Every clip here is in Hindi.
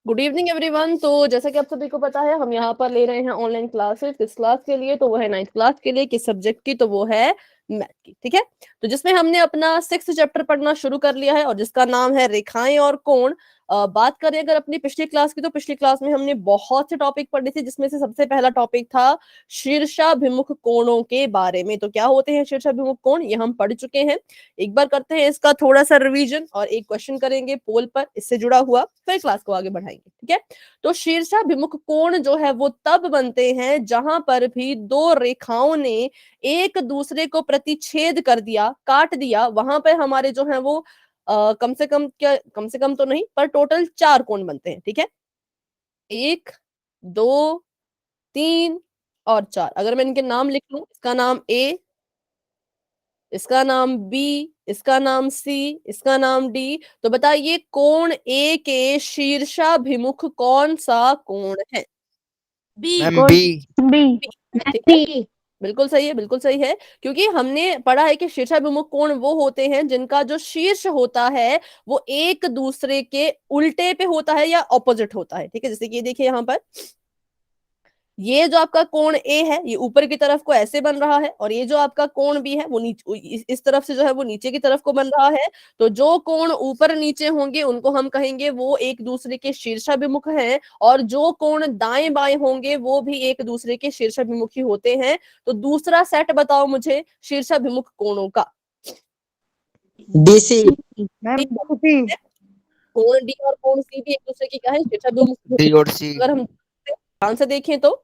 Good evening everyone. तो जैसा कि आप सभी को पता है, हम यहाँ पर ले रहे हैं ऑनलाइन क्लासेस। किस क्लास के लिए? तो वो है 9th क्लास के लिए। किस सब्जेक्ट की? तो वो है मैथ की। ठीक है, तो जिसमें हमने अपना 6th चैप्टर पढ़ना शुरू कर लिया है और जिसका नाम है रेखाएं और कोण। बात करें अगर अपनी पिछली क्लास की, तो पिछली क्लास में हमने बहुत से टॉपिक पढ़े थे, जिसमें से सबसे पहला टॉपिक था शीर्षाभिमुख कोणों के बारे में। तो क्या होते हैं शीर्षाभिमुख कोण, ये हम पढ़ चुके हैं। एक बार करते हैं इसका थोड़ा सा रिवीजन और एक क्वेश्चन करेंगे पोल पर इससे जुड़ा हुआ, फिर क्लास को आगे बढ़ाएंगे। ठीक है, तो शीर्षाभिमुख कोण जो है वो तब बनते हैं जहां पर भी दो रेखाओं ने एक दूसरे को प्रतिच्छेद कर दिया, काट दिया। वहां पर हमारे जो है वो कम से कम, क्या कम से कम तो नहीं, पर टोटल 4 कोण बनते हैं। ठीक है, 1, 2, 3 और 4। अगर मैं इनके नाम लिख लूं, इसका नाम ए, इसका नाम बी, इसका नाम सी, इसका नाम डी, तो बताइए कोण ए के शीर्षाभिमुख कौन सा कोण है? बी। Ma'am B. बी। ठीक है, बिल्कुल सही है, बिल्कुल सही है। क्योंकि हमने पढ़ा है कि शीर्षाभिमुख कोण वो होते हैं जिनका जो शीर्ष होता है वो एक दूसरे के उल्टे पे होता है या ऑपोजिट होता है। ठीक है, जैसे कि ये देखिए यहाँ पर, ये जो आपका कोण ए है ये ऊपर की तरफ को ऐसे बन रहा है, और ये जो आपका कोण बी है वो नीचे इस तरफ से जो है वो नीचे की तरफ को बन रहा है। तो जो कोण ऊपर नीचे होंगे उनको हम कहेंगे वो एक दूसरे के शीर्षाभिमुख हैं, और जो कोण दाएं बाएं होंगे वो भी एक दूसरे के शीर्षाभिमुखी होते हैं। तो दूसरा सेट बताओ मुझे शीर्षाभिमुख कोणों का। डीसी। मैम कोण डी और कोण सी भी एक दूसरे की क्या है, शीर्षाभिमुख डी होते हैं। और सी। अगर हम ध्यान से देखें तो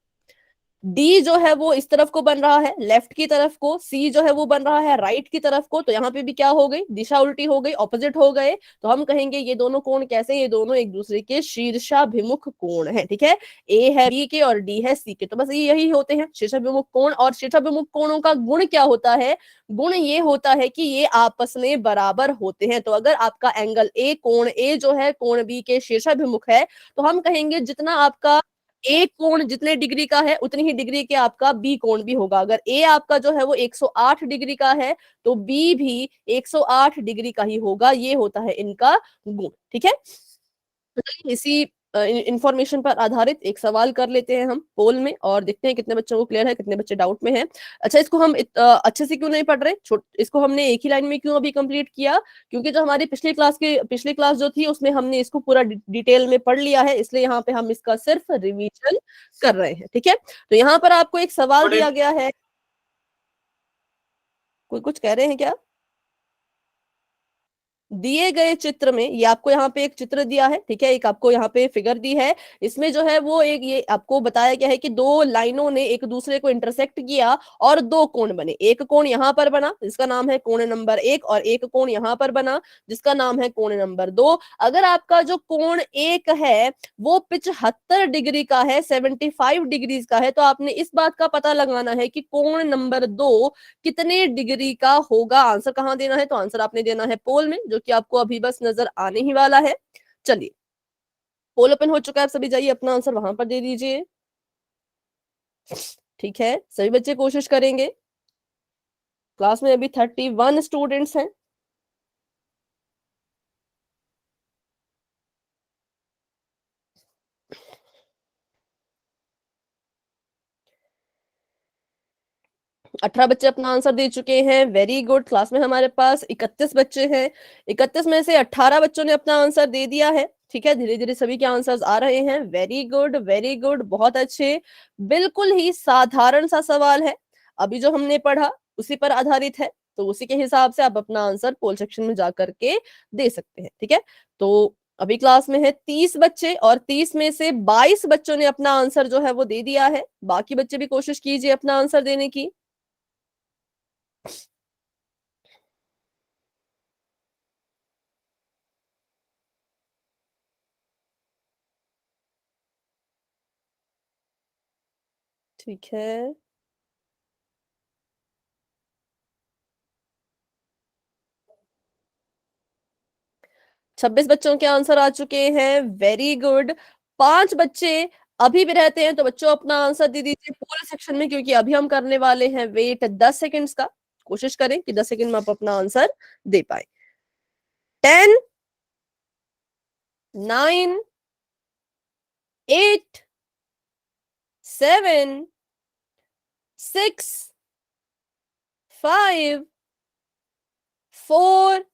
डी जो है वो इस तरफ को बन रहा है लेफ्ट की तरफ को, सी जो है वो बन रहा है राइट की तरफ को। तो यहाँ पे भी क्या हो गई, दिशा उल्टी हो गई, ऑपोजिट हो गए। तो हम कहेंगे ये दोनों कोण कैसे, ये दोनों एक दूसरे के शीर्षाभिमुख कोण है। ठीक है, ए है बी के और डी है सी के, तो बस ये यही होते हैं शीर्षाभिमुख कोण। और शीर्षाभिमुख कोणों का गुण क्या होता है? गुण ये होता है कि ये आपस में बराबर होते हैं। तो अगर आपका एंगल ए, कोण ए जो है कोण बी के शीर्षाभिमुख है, तो हम कहेंगे जितना आपका ए कोण जितने डिग्री का है उतनी ही डिग्री के आपका बी कोण भी होगा। अगर ए आपका जो है वो 108 डिग्री का है तो बी भी 108 डिग्री का ही होगा। ये होता है इनका गुण। ठीक है, तो चलिए इसी इंफॉर्मेशन पर आधारित एक सवाल कर लेते हैं हम पोल में, और देखते हैं कितने बच्चों को क्लियर है, कितने बच्चे डाउट में हैं। अच्छा, इसको हम अच्छे से क्यों नहीं पढ़ रहे, इसको हमने एक ही लाइन में क्यों अभी कंप्लीट किया? क्योंकि जो हमारी पिछली क्लास जो थी उसमें हमने इसको पूरा डिटेल में पढ़ लिया है, इसलिए यहाँ पे हम इसका सिर्फ रिवीजन कर रहे हैं। ठीक है, तो यहाँ पर आपको एक सवाल दिया गया है। कोई कुछ कह रहे हैं क्या? दिए गए चित्र में, ये आपको यहाँ पे एक चित्र दिया है। ठीक है, एक आपको यहाँ पे फिगर दी है। इसमें जो है वो एक, ये आपको बताया गया है कि दो लाइनों ने एक दूसरे को इंटरसेक्ट किया और दो कोण बने। एक कोण यहाँ पर बना जिसका नाम है कोण नंबर 1, और एक कोण यहाँ पर बना जिसका नाम है कोण नंबर 2। अगर आपका जो कोण 1 है वो 75 डिग्री का है, 75 डिग्रीज का है, तो आपने इस बात का पता लगाना है कि कोण नंबर 2 कितने डिग्री का होगा। आंसर कहाँ देना है? तो आंसर आपने देना है पोल में, जो कि आपको अभी बस नजर आने ही वाला है। चलिए, पोल ओपन हो चुका है, आप सभी जाइए अपना आंसर वहां पर दे दीजिए। ठीक है, सभी बच्चे कोशिश करेंगे। क्लास में अभी 31 स्टूडेंट्स हैं। अठारह बच्चे अपना आंसर दे चुके हैं, वेरी गुड। क्लास में हमारे पास 31 बच्चे हैं, 31 में से 18 बच्चों ने अपना आंसर दे दिया है। ठीक है, धीरे धीरे सभी के आंसर्स आ रहे हैं। वेरी गुड, वेरी गुड, बहुत अच्छे। बिल्कुल ही साधारण सा सवाल है, अभी जो हमने पढ़ा उसी पर आधारित है, तो उसी के हिसाब से आप अपना आंसर पोल सेक्शन में जाकर के दे सकते हैं। ठीक है, तो अभी क्लास में है 30 बच्चे, और 30 में से 22 बच्चों ने अपना आंसर जो है वो दे दिया है। बाकी बच्चे भी कोशिश कीजिए अपना आंसर देने की। ठीक है, 26 बच्चों के आंसर आ चुके हैं, वेरी गुड। 5 बच्चे अभी भी रहते हैं, तो बच्चों अपना आंसर दे दीजिए पूरे सेक्शन में, क्योंकि अभी हम करने वाले हैं वेट 10 सेकंड्स का। कोशिश करें कि 10 सेकंड में आप अपना आंसर दे पाए। 10, 9, 8, 7, 6, 5, 4,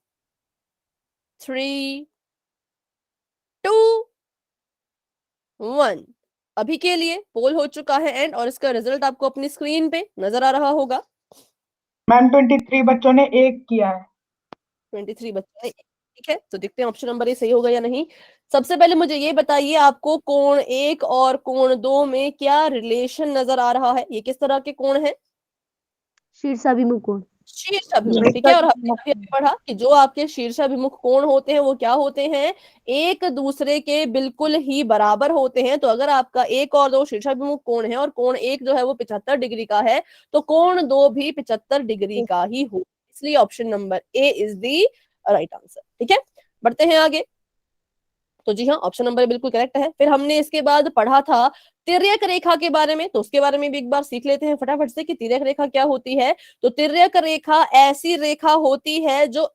3, 2, 1। अभी के लिए पोल हो चुका है एंड, और इसका रिजल्ट आपको अपनी स्क्रीन पे नजर आ रहा होगा। मैम 23 बच्चों ने 1 किया है। 23 बच्चों ने, ठीक है। तो देखते हैं ऑप्शन नंबर ए सही होगा या नहीं। सबसे पहले मुझे ये बताइए, आपको कोण 1 और कोण 2 में क्या रिलेशन नजर आ रहा है? ये किस तरह के कोण है? शीर्षाभिमुख कोण। शीर्षाभिमुख, ठीक है। और हमने अभी अभी पढ़ा कि जो आपके शीर्षाभिमुख कोण होते हैं वो क्या होते हैं? एक दूसरे के बिल्कुल ही बराबर होते हैं। तो अगर आपका 1 और 2 शीर्षाभिमुख कोण है और कोण 1 जो है वो 75 डिग्री का है, तो कोण 2 भी 75 डिग्री का ही हो। इसलिए option number A is the right answer, ठीक है। बढ़ते हैं आगे। तो जी हाँ, ऑप्शन नंबर बिल्कुल करेक्ट है। फिर हमने इसके बाद पढ़ा था तिर्यक रेखा के बारे में, तो उसके बारे में भी एक बार सीख लेते हैं फटाफट से कि तिर्यक रेखा क्या होती है। तो तिर्यक रेखा ऐसी रेखा होती है जो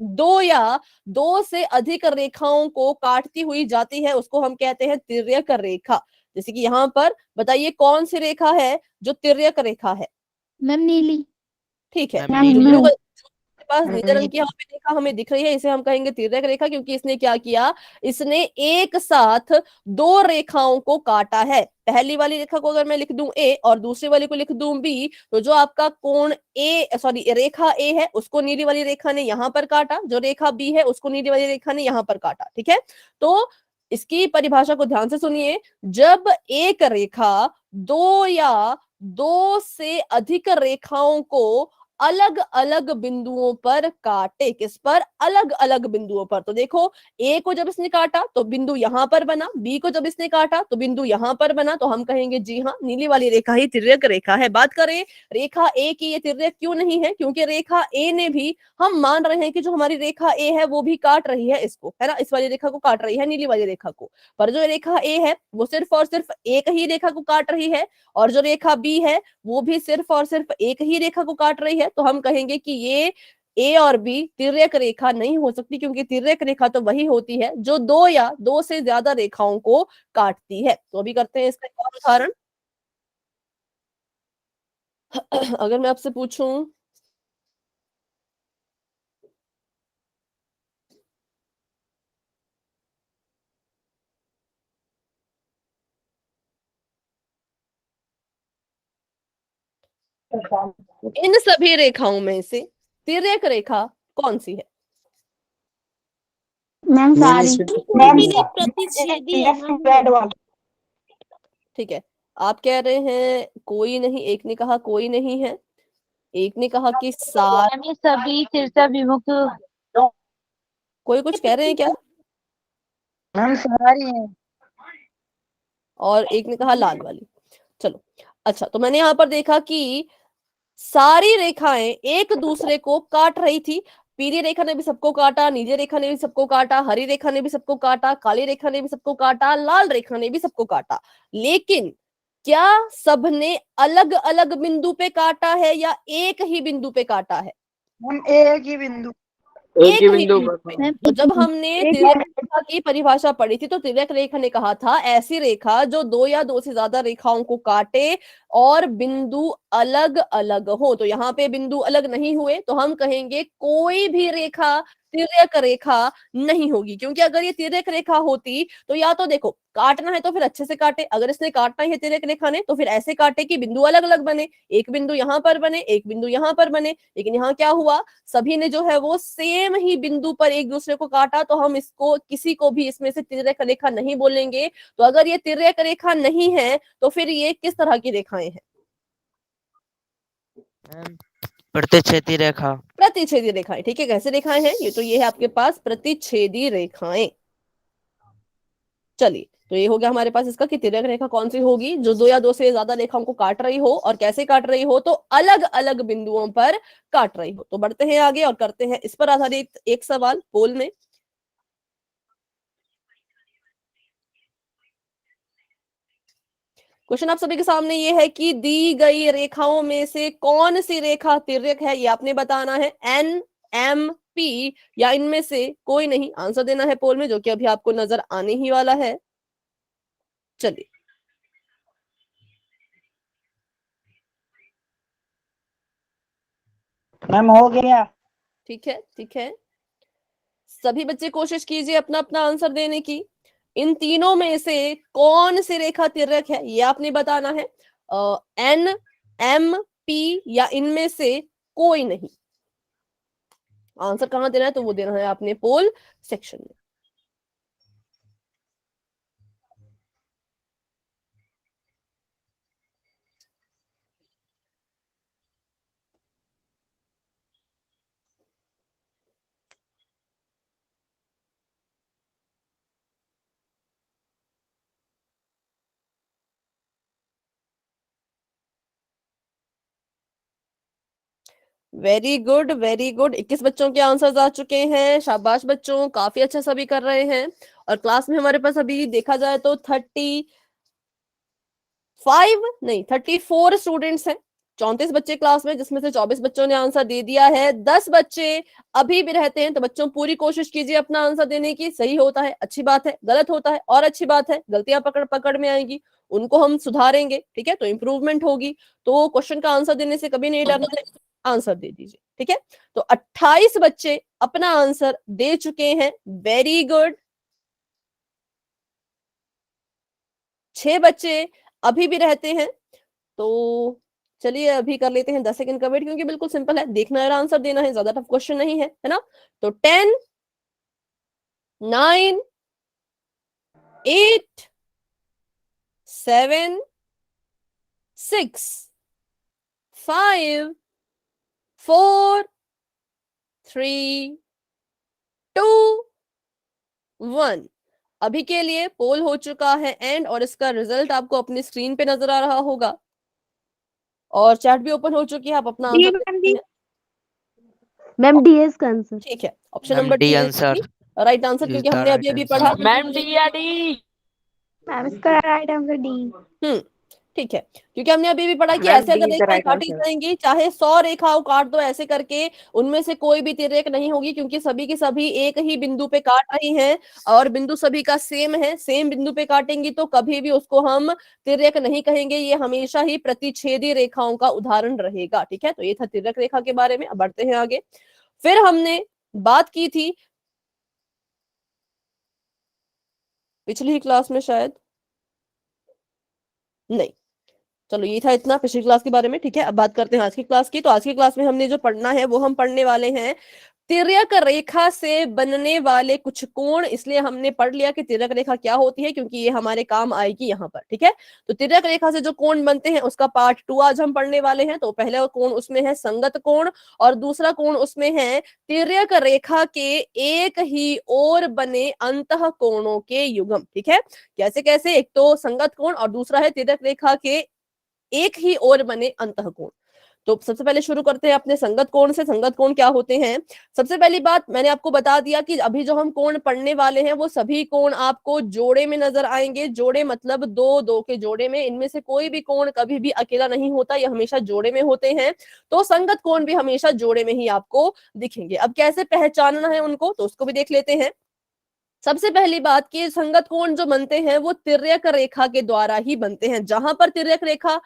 2 या 2 से अधिक रेखाओं को काटती हुई जाती है, उसको हम कहते हैं तिर्यक रेखा। जैसे कि यहाँ पर बताइए कौन सी रेखा है जो तिर्यक रेखा है? मैम नीली। ठीक है, मैम जो नीली। ब्लू के पास नीले रंग की यहाँ पे रेखा हमें दिख रही है, इसे हम कहेंगे तिर्यक रेखा, क्योंकि इसने क्या किया, इसने एक साथ 2 रेखाओं को काटा है। पहली वाली रेखा को अगर मैं लिख दूं ए और दूसरी वाली को लिख दूं बी, तो जो आपका कोण रेखा ए है उसको नीली वाली रेखा ने यहाँ पर काटा, जो रेखा बी है उसको नीली वाली रेखा ने यहाँ पर काटा, ठीक है। तो इसकी परिभाषा को ध्यान से सुनिए। जब एक रेखा 2 या 2 से अधिक रेखाओं को अलग अलग बिंदुओं पर काटे, किस पर? अलग अलग बिंदुओं पर। तो देखो, ए को जब इसने काटा तो बिंदु यहां पर बना, बी को जब इसने काटा तो बिंदु यहां पर बना, तो हम कहेंगे जी हाँ, नीली वाली रेखा ही तिर्यक रेखा है। बात करें रेखा ए की, ये तिर्यक क्यों नहीं है? क्योंकि रेखा ए ने भी, हम मान रहे हैं कि जो हमारी रेखा ए है वो भी काट रही है इसको, है ना, इस वाली रेखा को काट रही है, नीली वाली रेखा को। पर जो रेखा ए है वो सिर्फ और सिर्फ एक ही रेखा को काट रही है, और जो रेखा बी है वो भी सिर्फ और सिर्फ एक ही रेखा को काट रही है। तो हम कहेंगे कि ये ए और बी तिर्यक रेखा नहीं हो सकती, क्योंकि तिर्यक रेखा तो वही होती है जो 2 या 2 से ज्यादा रेखाओं को काटती है। तो अभी करते हैं इसका एक और उदाहरण। अगर मैं आपसे पूछूं, इन सभी रेखाओं में से तिर्यक रेखा कौन सी है? मैम सारी। मैम प्रतिच्छेदी है मैम। रेड वाला। ठीक है, आप कह रहे हैं कोई नहीं, एक ने कहा कोई नहीं है, एक ने कहा कि सार, मैम ये सभी शीर्षाभिमुख। कोई कुछ कह रहे हैं क्या? मैम सारी है। और एक ने कहा लाल वाली। चलो, अच्छा, तो मैंने यहां पर देखा कि सारी रेखाएं एक दूसरे को काट रही थी। पीली रेखा ने भी सबको काटा, नीली रेखा ने भी सबको काटा, हरी रेखा ने भी सबको काटा, काली रेखा ने भी सबको काटा, लाल रेखा ने भी सबको काटा। लेकिन क्या सबने अलग अलग बिंदु पे काटा है या एक ही बिंदु पे काटा है? हम एक ही बिंदु। एक ही बिंदु पे। तो जब हमने एक तिर्यक रेखा की परिभाषा पढ़ी थी, तो तिर्यक रेखा ने कहा था ऐसी रेखा जो 2 या 2 से ज्यादा रेखाओं को काटे और बिंदु अलग अलग हो। तो यहाँ पे बिंदु अलग नहीं हुए, तो हम कहेंगे कोई भी रेखा तिर्यक रेखा नहीं होगी। क्योंकि अगर ये तिर्यक रेखा होती तो या तो देखो, काटना है तो फिर अच्छे से काटे, अगर इसने काटना है तिर्यक रेखा ने तो फिर ऐसे काटे कि बिंदु अलग अलग बने, एक बिंदु यहाँ पर बने, एक बिंदु यहाँ पर बने। लेकिन यहाँ क्या हुआ, सभी ने जो है वो सेम ही बिंदु पर एक दूसरे को काटा, तो हम इसको, किसी को भी इसमें से तिर्यक रेखा नहीं बोलेंगे। तो अगर ये तिर्यक रेखा नहीं है तो फिर ये किस तरह की रेखाएं हैं? प्रतिच्छेदी रेखा। प्रतिच्छेदी रेखाएं, ठीक है। कैसे रेखाएं हैं ये? तो ये है आपके पास प्रतिच्छेदी रेखाएं। चलिए, तो ये हो गया हमारे पास इसका कि तिर्यक रेखा कौन सी होगी, जो 2 या 2 से ज्यादा रेखाओं को काट रही हो, और कैसे काट रही हो, तो अलग अलग बिंदुओं पर काट रही हो। तो बढ़ते हैं आगे और करते हैं इस पर आधारित एक सवाल पोल में। क्वेश्चन आप सभी के सामने ये है कि दी गई रेखाओं में से कौन सी रेखा तिर्यक है, ये आपने बताना है। एन, एम, पी या इनमें से कोई नहीं आंसर देना है पोल में, जो कि अभी आपको नजर आने ही वाला है। चलिए मैम हो गया। ठीक है, ठीक है, सभी बच्चे कोशिश कीजिए अपना अपना आंसर देने की। इन तीनों में से कौन सी रेखा तिर्यक है ये आपने बताना है। एन, एम, पी या इनमें से कोई नहीं। आंसर कहां देना है तो वो देना है आपने पोल सेक्शन में। Very good, very good. 21 बच्चों के आंसर्स आ चुके हैं। शाबाश बच्चों, काफी अच्छा सभी कर रहे हैं। और क्लास में हमारे पास अभी देखा जाए तो 34 स्टूडेंट्स हैं। 34 बच्चे क्लास में, जिसमें से 24 बच्चों ने आंसर दे दिया है। 10 बच्चे अभी भी रहते हैं। तो बच्चों पूरी कोशिश कीजिए अपना आंसर देने की। सही होता है अच्छी बात है, गलत होता है और अच्छी बात है। गलतियां पकड़ पकड़ में आएंगी, उनको हम सुधारेंगे, ठीक है, तो इंप्रूवमेंट होगी। तो क्वेश्चन का आंसर देने से कभी नहीं डरना है, आंसर दे दीजिए, ठीक है। तो 28 बच्चे अपना आंसर दे चुके हैं। Very good. 6 बच्चे अभी भी रहते हैं। तो चलिए अभी कर लेते हैं 10 सेकंड का वेट, क्योंकि बिल्कुल सिंपल है, देखना है और आंसर देना है, ज्यादा टफ क्वेश्चन नहीं है ना। तो 10, 9, 8, 7, 6, 5, 4, 3, 2, 1। अभी के लिए पोल हो चुका है एंड, और इसका रिजल्ट आपको अपनी स्क्रीन पे नजर आ रहा होगा और चैट भी ओपन हो चुकी है। आप अपना आंसर देख सकते हैं। मैम डीएस का आंसर। ठीक है, option ma'am number D D answer right answer, is क्योंकि द हमने राइट अभी अभी पढ़ा। आंसर। मैम डी या डी। मैम इसका राइट आंसर डी। ठीक है, क्योंकि हमने अभी भी पढ़ा कि Ma'am, ऐसे D अगर is the रेखाएं right काटी answer. जाएंगी, चाहे 100 रेखाओं काट दो ऐसे करके, उनमें से कोई भी तिर्यक नहीं होगी, क्योंकि सभी की सभी एक ही बिंदु पे काट रही हैं और बिंदु सभी का सेम है। सेम बिंदु पे काटेंगी तो कभी भी उसको हम तिर्यक नहीं कहेंगे, ये हमेशा ही प्रतिच्छेदी रेखाओं का उदाहरण रहेगा, ठीक है। तो ये था तिर्यक रेखा के बारे में। अब बढ़ते हैं आगे। फिर हमने बात की थी पिछली ही क्लास में, शायद नहीं, चलो ये था इतना पिछली क्लास के बारे में, ठीक है। अब बात करते हैं आज की क्लास की। तो आज की क्लास में हमने जो पढ़ना है वो हम पढ़ने वाले हैं तिर्यक रेखा से बनने वाले कुछ कोण। इसलिए हमने पढ़ लिया कि तिर्यक रेखा क्या होती है, क्योंकि ये हमारे काम आएगी यहाँ पर, ठीक है। तो तिर्यक रेखा से जो कोण बनते हैं उसका पार्ट 2 आज हम पढ़ने वाले हैं। तो पहला कोण उसमें है संगत कोण, और दूसरा कोण उसमें है तिर्यक रेखा के एक ही ओर बने अंतः कोणों के युग्म, ठीक है। कैसे कैसे, एक तो संगत कोण और दूसरा है तिर्यक रेखा के एक ही ओर बने अंतःकोण। तो सबसे पहले शुरू करते हैं अपने संगत कोण से। संगत कोण क्या होते हैं? सबसे पहली बात मैंने आपको बता दिया कि अभी जो हम कोण पढ़ने वाले हैं वो सभी कोण आपको जोड़े में नजर आएंगे। जोड़े मतलब दो दो के जोड़े में। इनमें से कोई भी कोण कभी भी अकेला नहीं होता, ये हमेशा जोड़े में होते हैं। तो संगत कोण भी हमेशा जोड़े में ही आपको दिखेंगे। अब कैसे पहचानना है उनको, तो उसको भी देख लेते हैं। सबसे पहली बात कि संगत कोण जो बनते हैं वो तिर्यक रेखा के द्वारा ही बनते हैं। जहां पर तिर्यक रेखा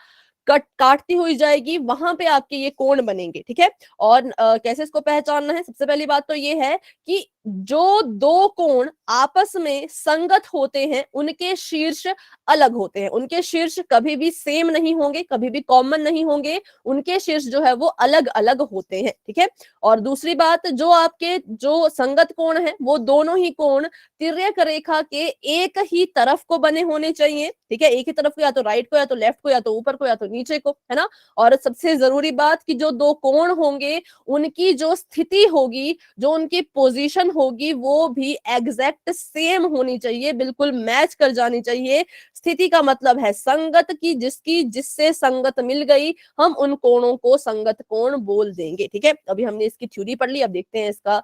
काटती हुई जाएगी वहां पे आपके ये कोण बनेंगे, ठीक है। और कैसे इसको पहचानना है, सबसे पहली बात तो ये है कि जो दो कोण आपस में संगत होते हैं उनके शीर्ष अलग होते हैं। उनके शीर्ष कभी भी सेम नहीं होंगे, कभी भी कॉमन नहीं होंगे। उनके शीर्ष जो है वो अलग अलग होते हैं, ठीक है। और दूसरी बात, जो आपके जो संगत कोण है वो दोनों ही कोण तिर्यक रेखा के एक ही तरफ को बने होने चाहिए, ठीक है। एक ही तरफ को, या तो राइट को, या तो लेफ्ट को, या तो ऊपर को, या तो नीचे को, है ना। और सबसे जरूरी बात कि जो दो कोण होंगे उनकी जो स्थिति होगी, जो उनकी पोजीशन होगी, वो भी एग्जैक्ट सेम होनी चाहिए, बिल्कुल मैच कर जानी चाहिए। स्थिति का मतलब है संगत की, जिसकी जिससे संगत मिल गई हम उन कोणों को संगत कोण बोल देंगे, ठीक है। अभी हमने इसकी थ्योरी पढ़ ली, अब देखते हैं इसका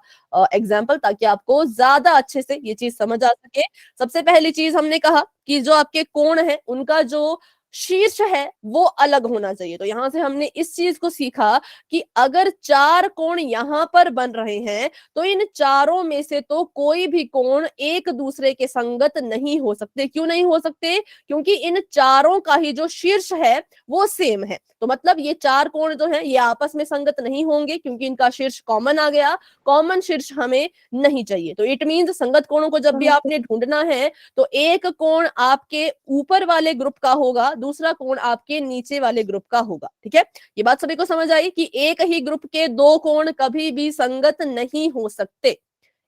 एग्जाम्पल, ताकि आपको ज्यादा अच्छे से ये चीज समझ आ सके। सबसे पहली चीज हमने कहा कि जो आपके कोण है उनका जो शीर्ष है वो अलग होना चाहिए। तो यहां से हमने इस चीज को सीखा कि अगर चार कोण यहां पर बन रहे हैं तो इन चारों में से तो कोई भी कोण एक दूसरे के संगत नहीं हो सकते। क्यों नहीं हो सकते? क्योंकि इन चारों का ही जो शीर्ष है वो सेम है। तो मतलब ये चार कोण जो है ये आपस में संगत नहीं होंगे क्योंकि इनका शीर्ष कॉमन आ गया। कॉमन शीर्ष हमें नहीं चाहिए। तो इट मींस संगत कोणों को जब भी आपने ढूंढना है तो एक कोण आपके ऊपर वाले ग्रुप का होगा, दूसरा कोण आपके नीचे वाले ग्रुप का होगा। ठीक है, ये बात सभी को समझ आई कि एक ही ग्रुप के दो कोण कभी भी संगत नहीं हो सकते।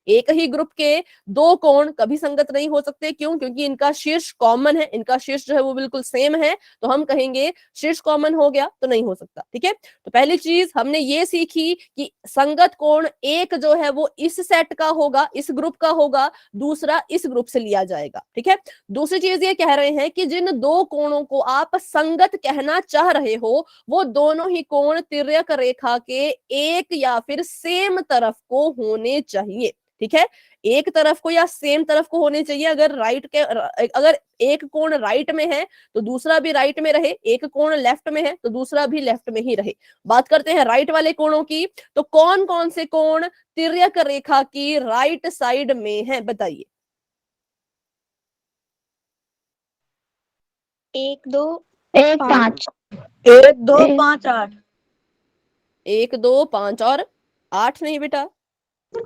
एक ही ग्रुप के दो कोण कभी संगत नहीं हो सकते। क्यों? क्योंकि इनका शीर्ष कॉमन है, इनका शीर्ष जो है वो बिल्कुल सेम है। तो हम कहेंगे शीर्ष कॉमन हो गया तो नहीं हो सकता। ठीक है, तो पहली चीज हमने ये सीखी कि संगत कोण एक जो है वो इस सेट का होगा, इस ग्रुप का होगा, दूसरा इस ग्रुप से लिया जाएगा। ठीक है, दूसरी चीज ये कह रहे हैं कि जिन दो कोणों को आप संगत कहना चाह रहे हो वो दोनों ही कोण तिर्यक रेखा के एक या फिर सेम तरफ को होने चाहिए। ठीक है, एक तरफ को या सेम तरफ को होने चाहिए। अगर एक कोण राइट में है तो दूसरा भी राइट में रहे, एक कोण लेफ्ट में है तो दूसरा भी लेफ्ट में ही रहे। बात करते हैं राइट वाले कोणों की, तो कौन कौन से कोण तिर्यक रेखा की राइट साइड में है बताइए। 1 2 1 5 1 2 एक- 5 8 1 2 5 और 8 नहीं बेटा,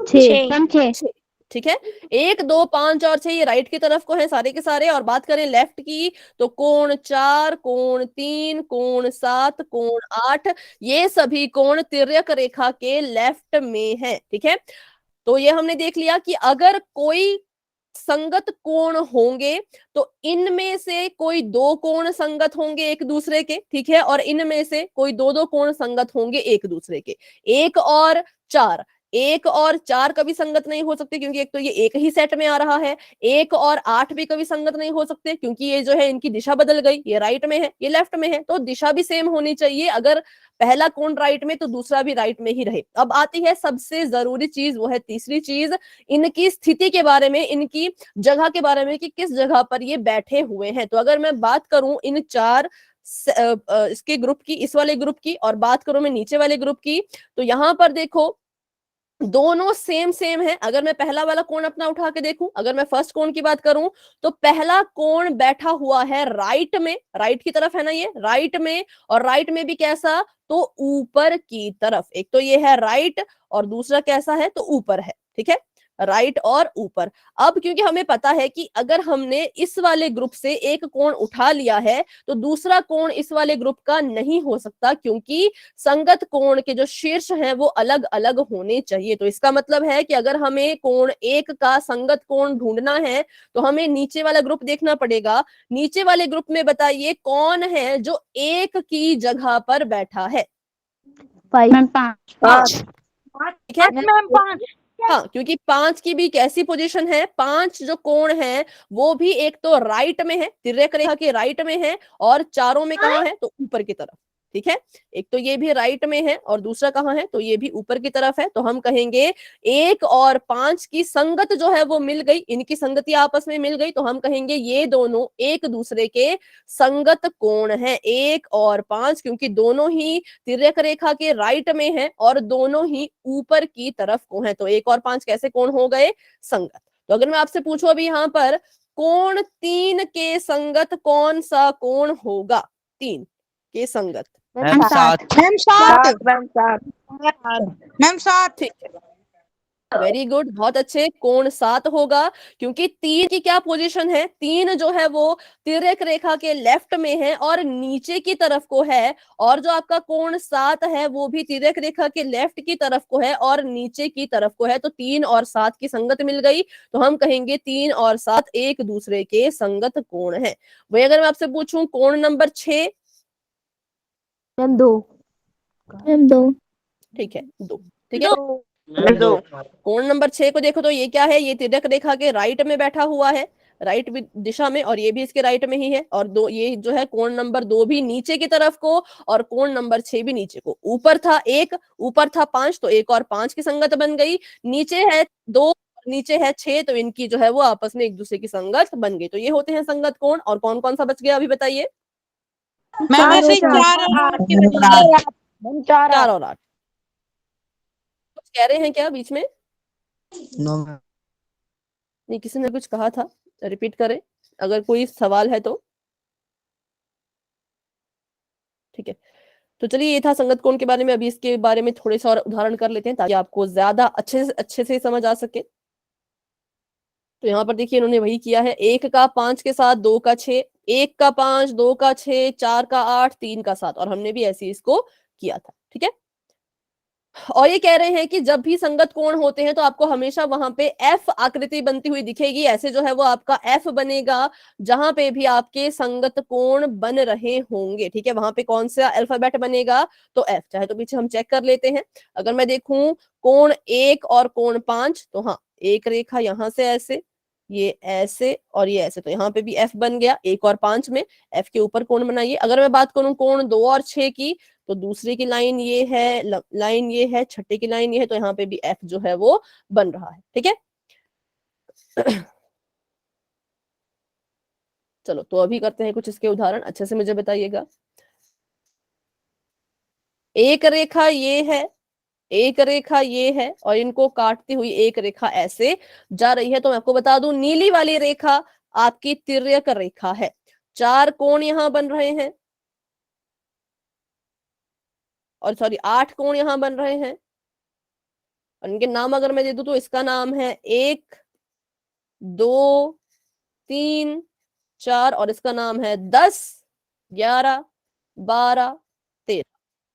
6 6। ठीक है, 1 2 5 और 6 ये राइट की तरफ को है सारे के सारे। और बात करें लेफ्ट की तो कोण 4, कोण 3, कोण 7, कोण 8 ये सभी कोण तिर्यक रेखा के लेफ्ट में है। ठीक है, तो ये हमने देख लिया कि अगर कोई संगत कोण होंगे तो इनमें से कोई दो कोण संगत होंगे एक दूसरे के। ठीक है, और इनमें से कोई दो दो कोण संगत होंगे एक दूसरे के। 1 और 4, 1 और 4 कभी संगत नहीं हो सकते क्योंकि एक तो ये एक ही सेट में आ रहा है। 1 और 8 भी कभी संगत नहीं हो सकते क्योंकि ये जो है इनकी दिशा बदल गई, ये राइट में है ये लेफ्ट में है। तो दिशा भी सेम होनी चाहिए। अगर पहला कोण राइट में तो दूसरा भी राइट में ही रहे। अब आती है सबसे जरूरी चीज, वो है तीसरी चीज, इनकी स्थिति के बारे में, इनकी जगह के बारे में कि किस जगह पर ये बैठे हुए हैं। तो अगर मैं बात करूं इन चार इसके ग्रुप की, इस वाले ग्रुप की, और बात करूं मैं नीचे वाले ग्रुप की, तो यहां पर देखो दोनों सेम सेम है। अगर मैं पहला वाला कोण अपना उठा के देखूं, अगर मैं फर्स्ट कोण की बात करूं तो पहला कोण बैठा हुआ है राइट में, राइट की तरफ है ना, ये राइट में, और राइट में भी कैसा, तो ऊपर की तरफ। एक तो ये है राइट और दूसरा कैसा है, तो ऊपर है। ठीक है, राइट और ऊपर। अब क्योंकि हमें पता है कि अगर हमने इस वाले ग्रुप से एक कोण उठा लिया है तो दूसरा कोण इस वाले ग्रुप का नहीं हो सकता क्योंकि संगत कोण के जो शीर्ष हैं वो अलग अलग होने चाहिए। तो इसका मतलब है कि अगर हमें कोण एक का संगत कोण ढूंढना है तो हमें नीचे वाला ग्रुप देखना पड़ेगा। नीचे वाले ग्रुप में बताइए कौन है जो एक की जगह पर बैठा है। 5 ठीक है, मैम 5 हाँ, क्योंकि 5 की भी कैसी पोजीशन है, 5 जो कोण है वो भी एक तो राइट में है, तिर्यक रेखा के राइट में है, और चारों में कहाँ है, तो ऊपर की तरफ। ठीक है, एक तो ये भी राइट में है और दूसरा कहाँ है, तो ये भी ऊपर की तरफ है। तो हम कहेंगे 1 और 5 की संगत जो है वो मिल गई, इनकी संगति आपस में मिल गई। तो हम कहेंगे ये दोनों एक दूसरे के संगत कोण है, 1 और 5, क्योंकि दोनों ही तिर्यक रेखा के राइट में है और दोनों ही ऊपर की तरफ को है। तो 1 और 5 कैसे कोण हो गए, संगत। तो अगर मैं आपसे पूछूं अभी यहाँ पर कोण 3 के संगत कौन सा कोण होगा, 3 के संगत। मैम 7 मैम 7 मैम 7 ठीक है, वेरी गुड, बहुत अच्छे। कोण 7 होगा क्योंकि 3 की क्या पोजीशन है, 3 जो है वो तिर्यक रेखा के लेफ्ट में है और नीचे की तरफ को है, और जो आपका कोण 7 है वो भी तिर्यक रेखा के लेफ्ट की तरफ को है और नीचे की तरफ को है। तो 3 और 7 की संगत मिल गई। तो हम कहेंगे 3 और 7 एक दूसरे के संगत कोण है। वही अगर मैं आपसे पूछूं कोण नंबर 6, मैम 2 ठीक है 2, ठीक है, 2 कोण नंबर 6 को देखो तो ये क्या है, ये तिर्यक रेखा के राइट में बैठा हुआ है, राइट दिशा में, और ये भी इसके राइट में ही है। और दो ये जो है कोण नंबर 2 भी नीचे की तरफ को, और कोण नंबर 6 भी नीचे को। ऊपर था 1, ऊपर था 5, तो 1 और 5 की संगत बन गई। नीचे है 2, नीचे है 6, तो इनकी जो है वो आपस में एक दूसरे की संगत बन गई। तो ये होते हैं संगत कोण। और कौन कौन सा बच गया अभी बताइए। मैम ऐसे 4 और 8 की वजह से। मैम 4 4 और 8 कुछ कह रहे हैं क्या बीच में? नो नहीं, किसी ने कुछ कहा था, रिपीट करें अगर कोई सवाल है तो। ठीक है, तो चलिए ये था संगत कोण के बारे में। अभी इसके बारे में थोड़े से और उदाहरण कर लेते हैं ताकि आपको ज्यादा अच्छे से समझ आ सके। तो यहाँ पर देखिए इन्होंने वही किया है, 1 का 5 के साथ, 2 का 6, 1 का 5, 2 का 6, 4 का 8, 3 का 7, और हमने भी ऐसे ही इसको किया था। ठीक है, और ये कह रहे हैं कि जब भी संगत कोण होते हैं तो आपको हमेशा वहां पे एफ आकृति बनती हुई दिखेगी। ऐसे जो है वो आपका एफ बनेगा जहां पे भी आपके संगत कोण बन रहे होंगे। ठीक है, वहां पे कौन सा अल्फाबेट बनेगा? तो एफ। चाहे तो पीछे हम चेक कर लेते हैं। अगर मैं देखूं कोण 1 और कोण 5, तो हाँ, एक रेखा यहां से ऐसे, ये ऐसे और ये ऐसे, तो यहाँ पे भी एफ बन गया। 1 और 5 में एफ के ऊपर कोण बनाइए। अगर मैं बात करूं कोण 2 और 6 की, तो दूसरे की लाइन ये है, लाइन ये है, छठे की लाइन ये है, तो यहाँ पे भी एफ जो है वो बन रहा है। ठीक है, चलो तो अभी करते हैं कुछ इसके उदाहरण, अच्छे से मुझे बताइएगा। एक रेखा ये है, एक रेखा ये है, और इनको काटती हुई एक रेखा ऐसे जा रही है। तो मैं आपको बता दूं, नीली वाली रेखा आपकी तिर्यक रेखा है। 4 कोण यहां बन रहे हैं, और सॉरी 8 कोण यहां बन रहे हैं, और इनके नाम अगर मैं दे दूं तो इसका नाम है 1, 2, 3, 4, और इसका नाम है 10, 11, 12, 13।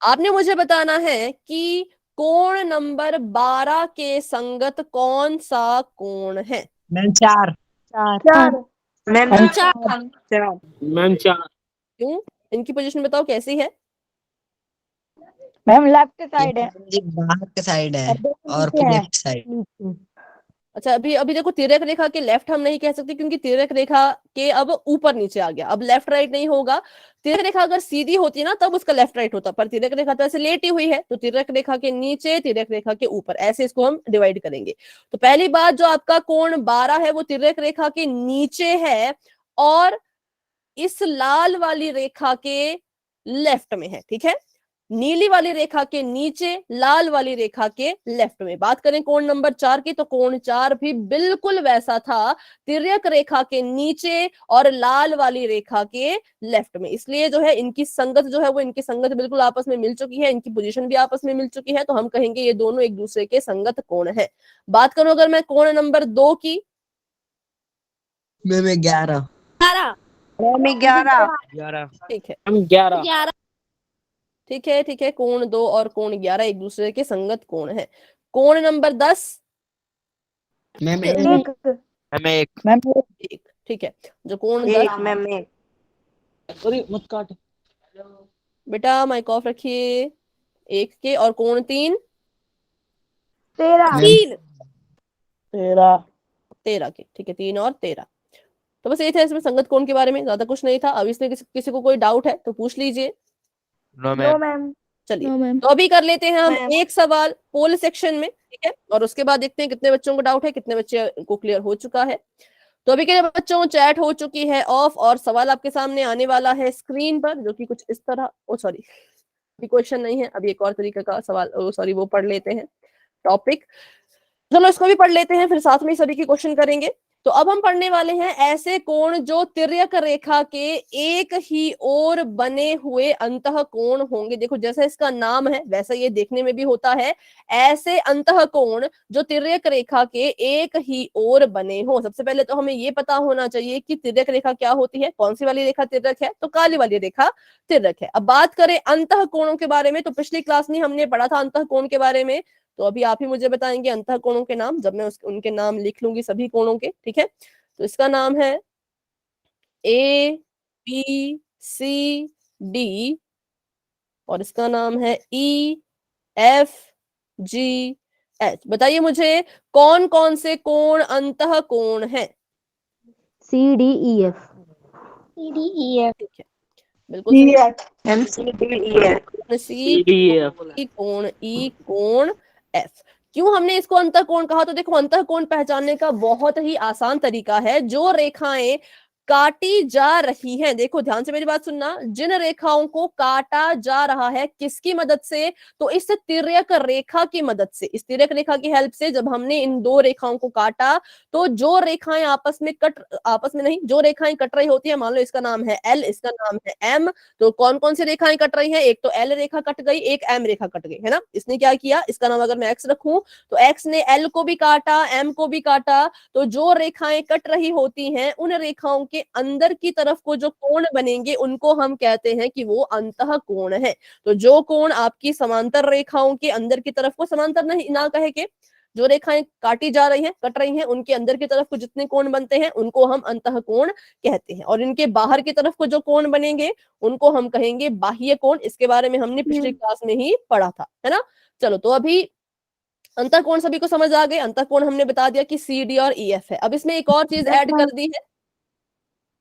आपने मुझे बताना है कि कोण नंबर 12 के संगत कौन सा कोण है? मैम 4। 4 ma'am ma'am 4। मैम 4 क्यों? इनकी पोजीशन बताओ कैसी है? मैम लेफ्ट साइड है बाहर के साइड है और नीचे है। Left side. अच्छा, अभी अभी देखो, तिर्यक रेखा के लेफ्ट हम नहीं कह सकते क्योंकि तिर्यक रेखा के अब ऊपर नीचे आ गया, अब लेफ्ट राइट नहीं होगा। तिर्यक रेखा अगर सीधी होती ना तब उसका लेफ्ट राइट होता, पर तिर्यक रेखा तो ऐसे लेटी हुई है, तो तिर्यक रेखा के नीचे, तिर्यक रेखा के ऊपर, ऐसे इसको हम डिवाइड करेंगे। तो पहली बात, जो आपका कोण 12 है वो तिर्यक रेखा के नीचे है और इस लाल वाली रेखा के लेफ्ट में है। ठीक है, नीली वाली रेखा के नीचे, लाल वाली रेखा के लेफ्ट में। बात करें कोण नंबर 4 की, तो कोण 4 भी बिल्कुल वैसा था, तिर्यक रेखा के नीचे और लाल वाली रेखा के लेफ्ट में। इसलिए जो है इनकी संगत जो है वो, इनकी संगत बिल्कुल आपस में मिल चुकी है, इनकी पोजीशन भी आपस में मिल चुकी है, तो हम कहेंगे ये दोनों एक दूसरे के संगत कोण है। बात करूं अगर मैं कोण नंबर 2 की, मैम 11 मैम 11। 11 ठीक है, मैम 11 ठीक है, ठीक है, कोण 2 और कोण 11 एक दूसरे के संगत कोण है। कोण नंबर 10, मैम 1 मैम 1 मैम एक, ठीक है, जो कोण 10, मैम अरे मत काट। बेटा माइक ऑफ रखिए, 1 के, और कोण 3, 13। मैम 13 के, ठीक है, 3 और 13। तो बस ये था इसमें संगत कोण के बारे में, ज्यादा कुछ नहीं था। अब इसमें किसी को कोई डाउट है तो पूछ लीजिए। No no ma'am ma'am. चलिए, नो मैम। तो अभी कर लेते हैं हम मैम। एक सवाल पोल सेक्शन में, ठीक है, और उसके बाद देखते हैं कितने बच्चों को डाउट है, कितने बच्चे को क्लियर हो चुका है। तो अभी के लिए बच्चों चैट हो चुकी है ऑफ, और सवाल आपके सामने आने वाला है स्क्रीन पर, जो कि कुछ इस तरह, ओ सॉरी, क्वेश्चन नहीं है, अभी एक और तरीके का सवाल, ओ सॉरी, वो पढ़ लेते हैं टॉपिक। चलो इसको भी पढ़ लेते हैं, फिर साथ में सभी के क्वेश्चन करेंगे। तो अब हम पढ़ने वाले हैं ऐसे कोण जो तिर्यक रेखा के एक ही ओर बने हुए अंतः कोण होंगे। देखो जैसा इसका नाम है वैसा ये देखने में भी होता है, ऐसे अंतः कोण जो तिर्यक रेखा के एक ही ओर बने हो। सबसे पहले तो हमें ये पता होना चाहिए कि तिर्यक रेखा क्या होती है, कौन सी वाली रेखा तिर्यक है, तो काली वाली रेखा तिर्यक है। अब बात करें अंतः कोणों के बारे में, तो पिछली क्लास में हमने पढ़ा था अंतः कोण के बारे में, तो अभी आप ही मुझे बताएंगे अंतः कोणों के नाम, जब मैं उनके नाम लिख लूंगी सभी कोणों के। ठीक है, तो इसका नाम है ए बी सी डी, और इसका नाम है ई एफ जी एच। बताइए मुझे कौन कौन से कोण अंतः कोण है? CDEF। ठीक है, बिल्कुल सही। Ma'am CDE। सी कोण ई कोण एफ। क्यों हमने इसको अंतः कोण कहा? तो देखो अंतः कोण पहचानने का बहुत ही आसान तरीका है, जो रेखाएं काटी जा रही हैं। देखो ध्यान से मेरी बात सुनना, जिन रेखाओं को काटा जा रहा है किसकी मदद से, तो इस तिर्यक रेखा की मदद से। इस तिर्यक रेखा की हेल्प से जब हमने इन दो रेखाओं को काटा तो जो रेखाएं आपस में नहीं, जो रेखाएं कट रही होती है, मान लो इसका नाम है एल, इसका नाम है एम, तो कौन कौन सी रेखाएं कट रही हैं, एक तो एल रेखा कट गई, एक एम रेखा कट गई, है ना। इसने क्या किया, इसका नाम अगर मैं एक्स रखूं तो एक्स ने एल को भी काटा, एम को भी काटा, तो जो रेखाएं कट रही होती हैं उन रेखाओं के अंदर की तरफ को जो कोण बनेंगे उनको हम कहते हैं कि वो अंतः कोण है। तो जो कोण आपकी समांतर रेखाओं के अंदर की तरफ को, समांतर नहीं ना कहे के, जो रेखाएं काटी जा रही हैं, कट रही हैं, उनके अंदर की तरफ को जितने कोण बनते हैं उनको हम अंतः कोण कहते हैं, और इनके बाहर की तरफ को जो कोण बनेंगे उनको हम कहेंगे बाह्य कोण। इसके बारे में हमने पिछली क्लास में ही पढ़ा था, है ना। चलो, तो अभी अंतःकोण सभी को समझ आ गए। अंतःकोण हमने बता दिया कि सी डी और ई एफ है। अब इसमें एक और चीज ऐड कर दी है,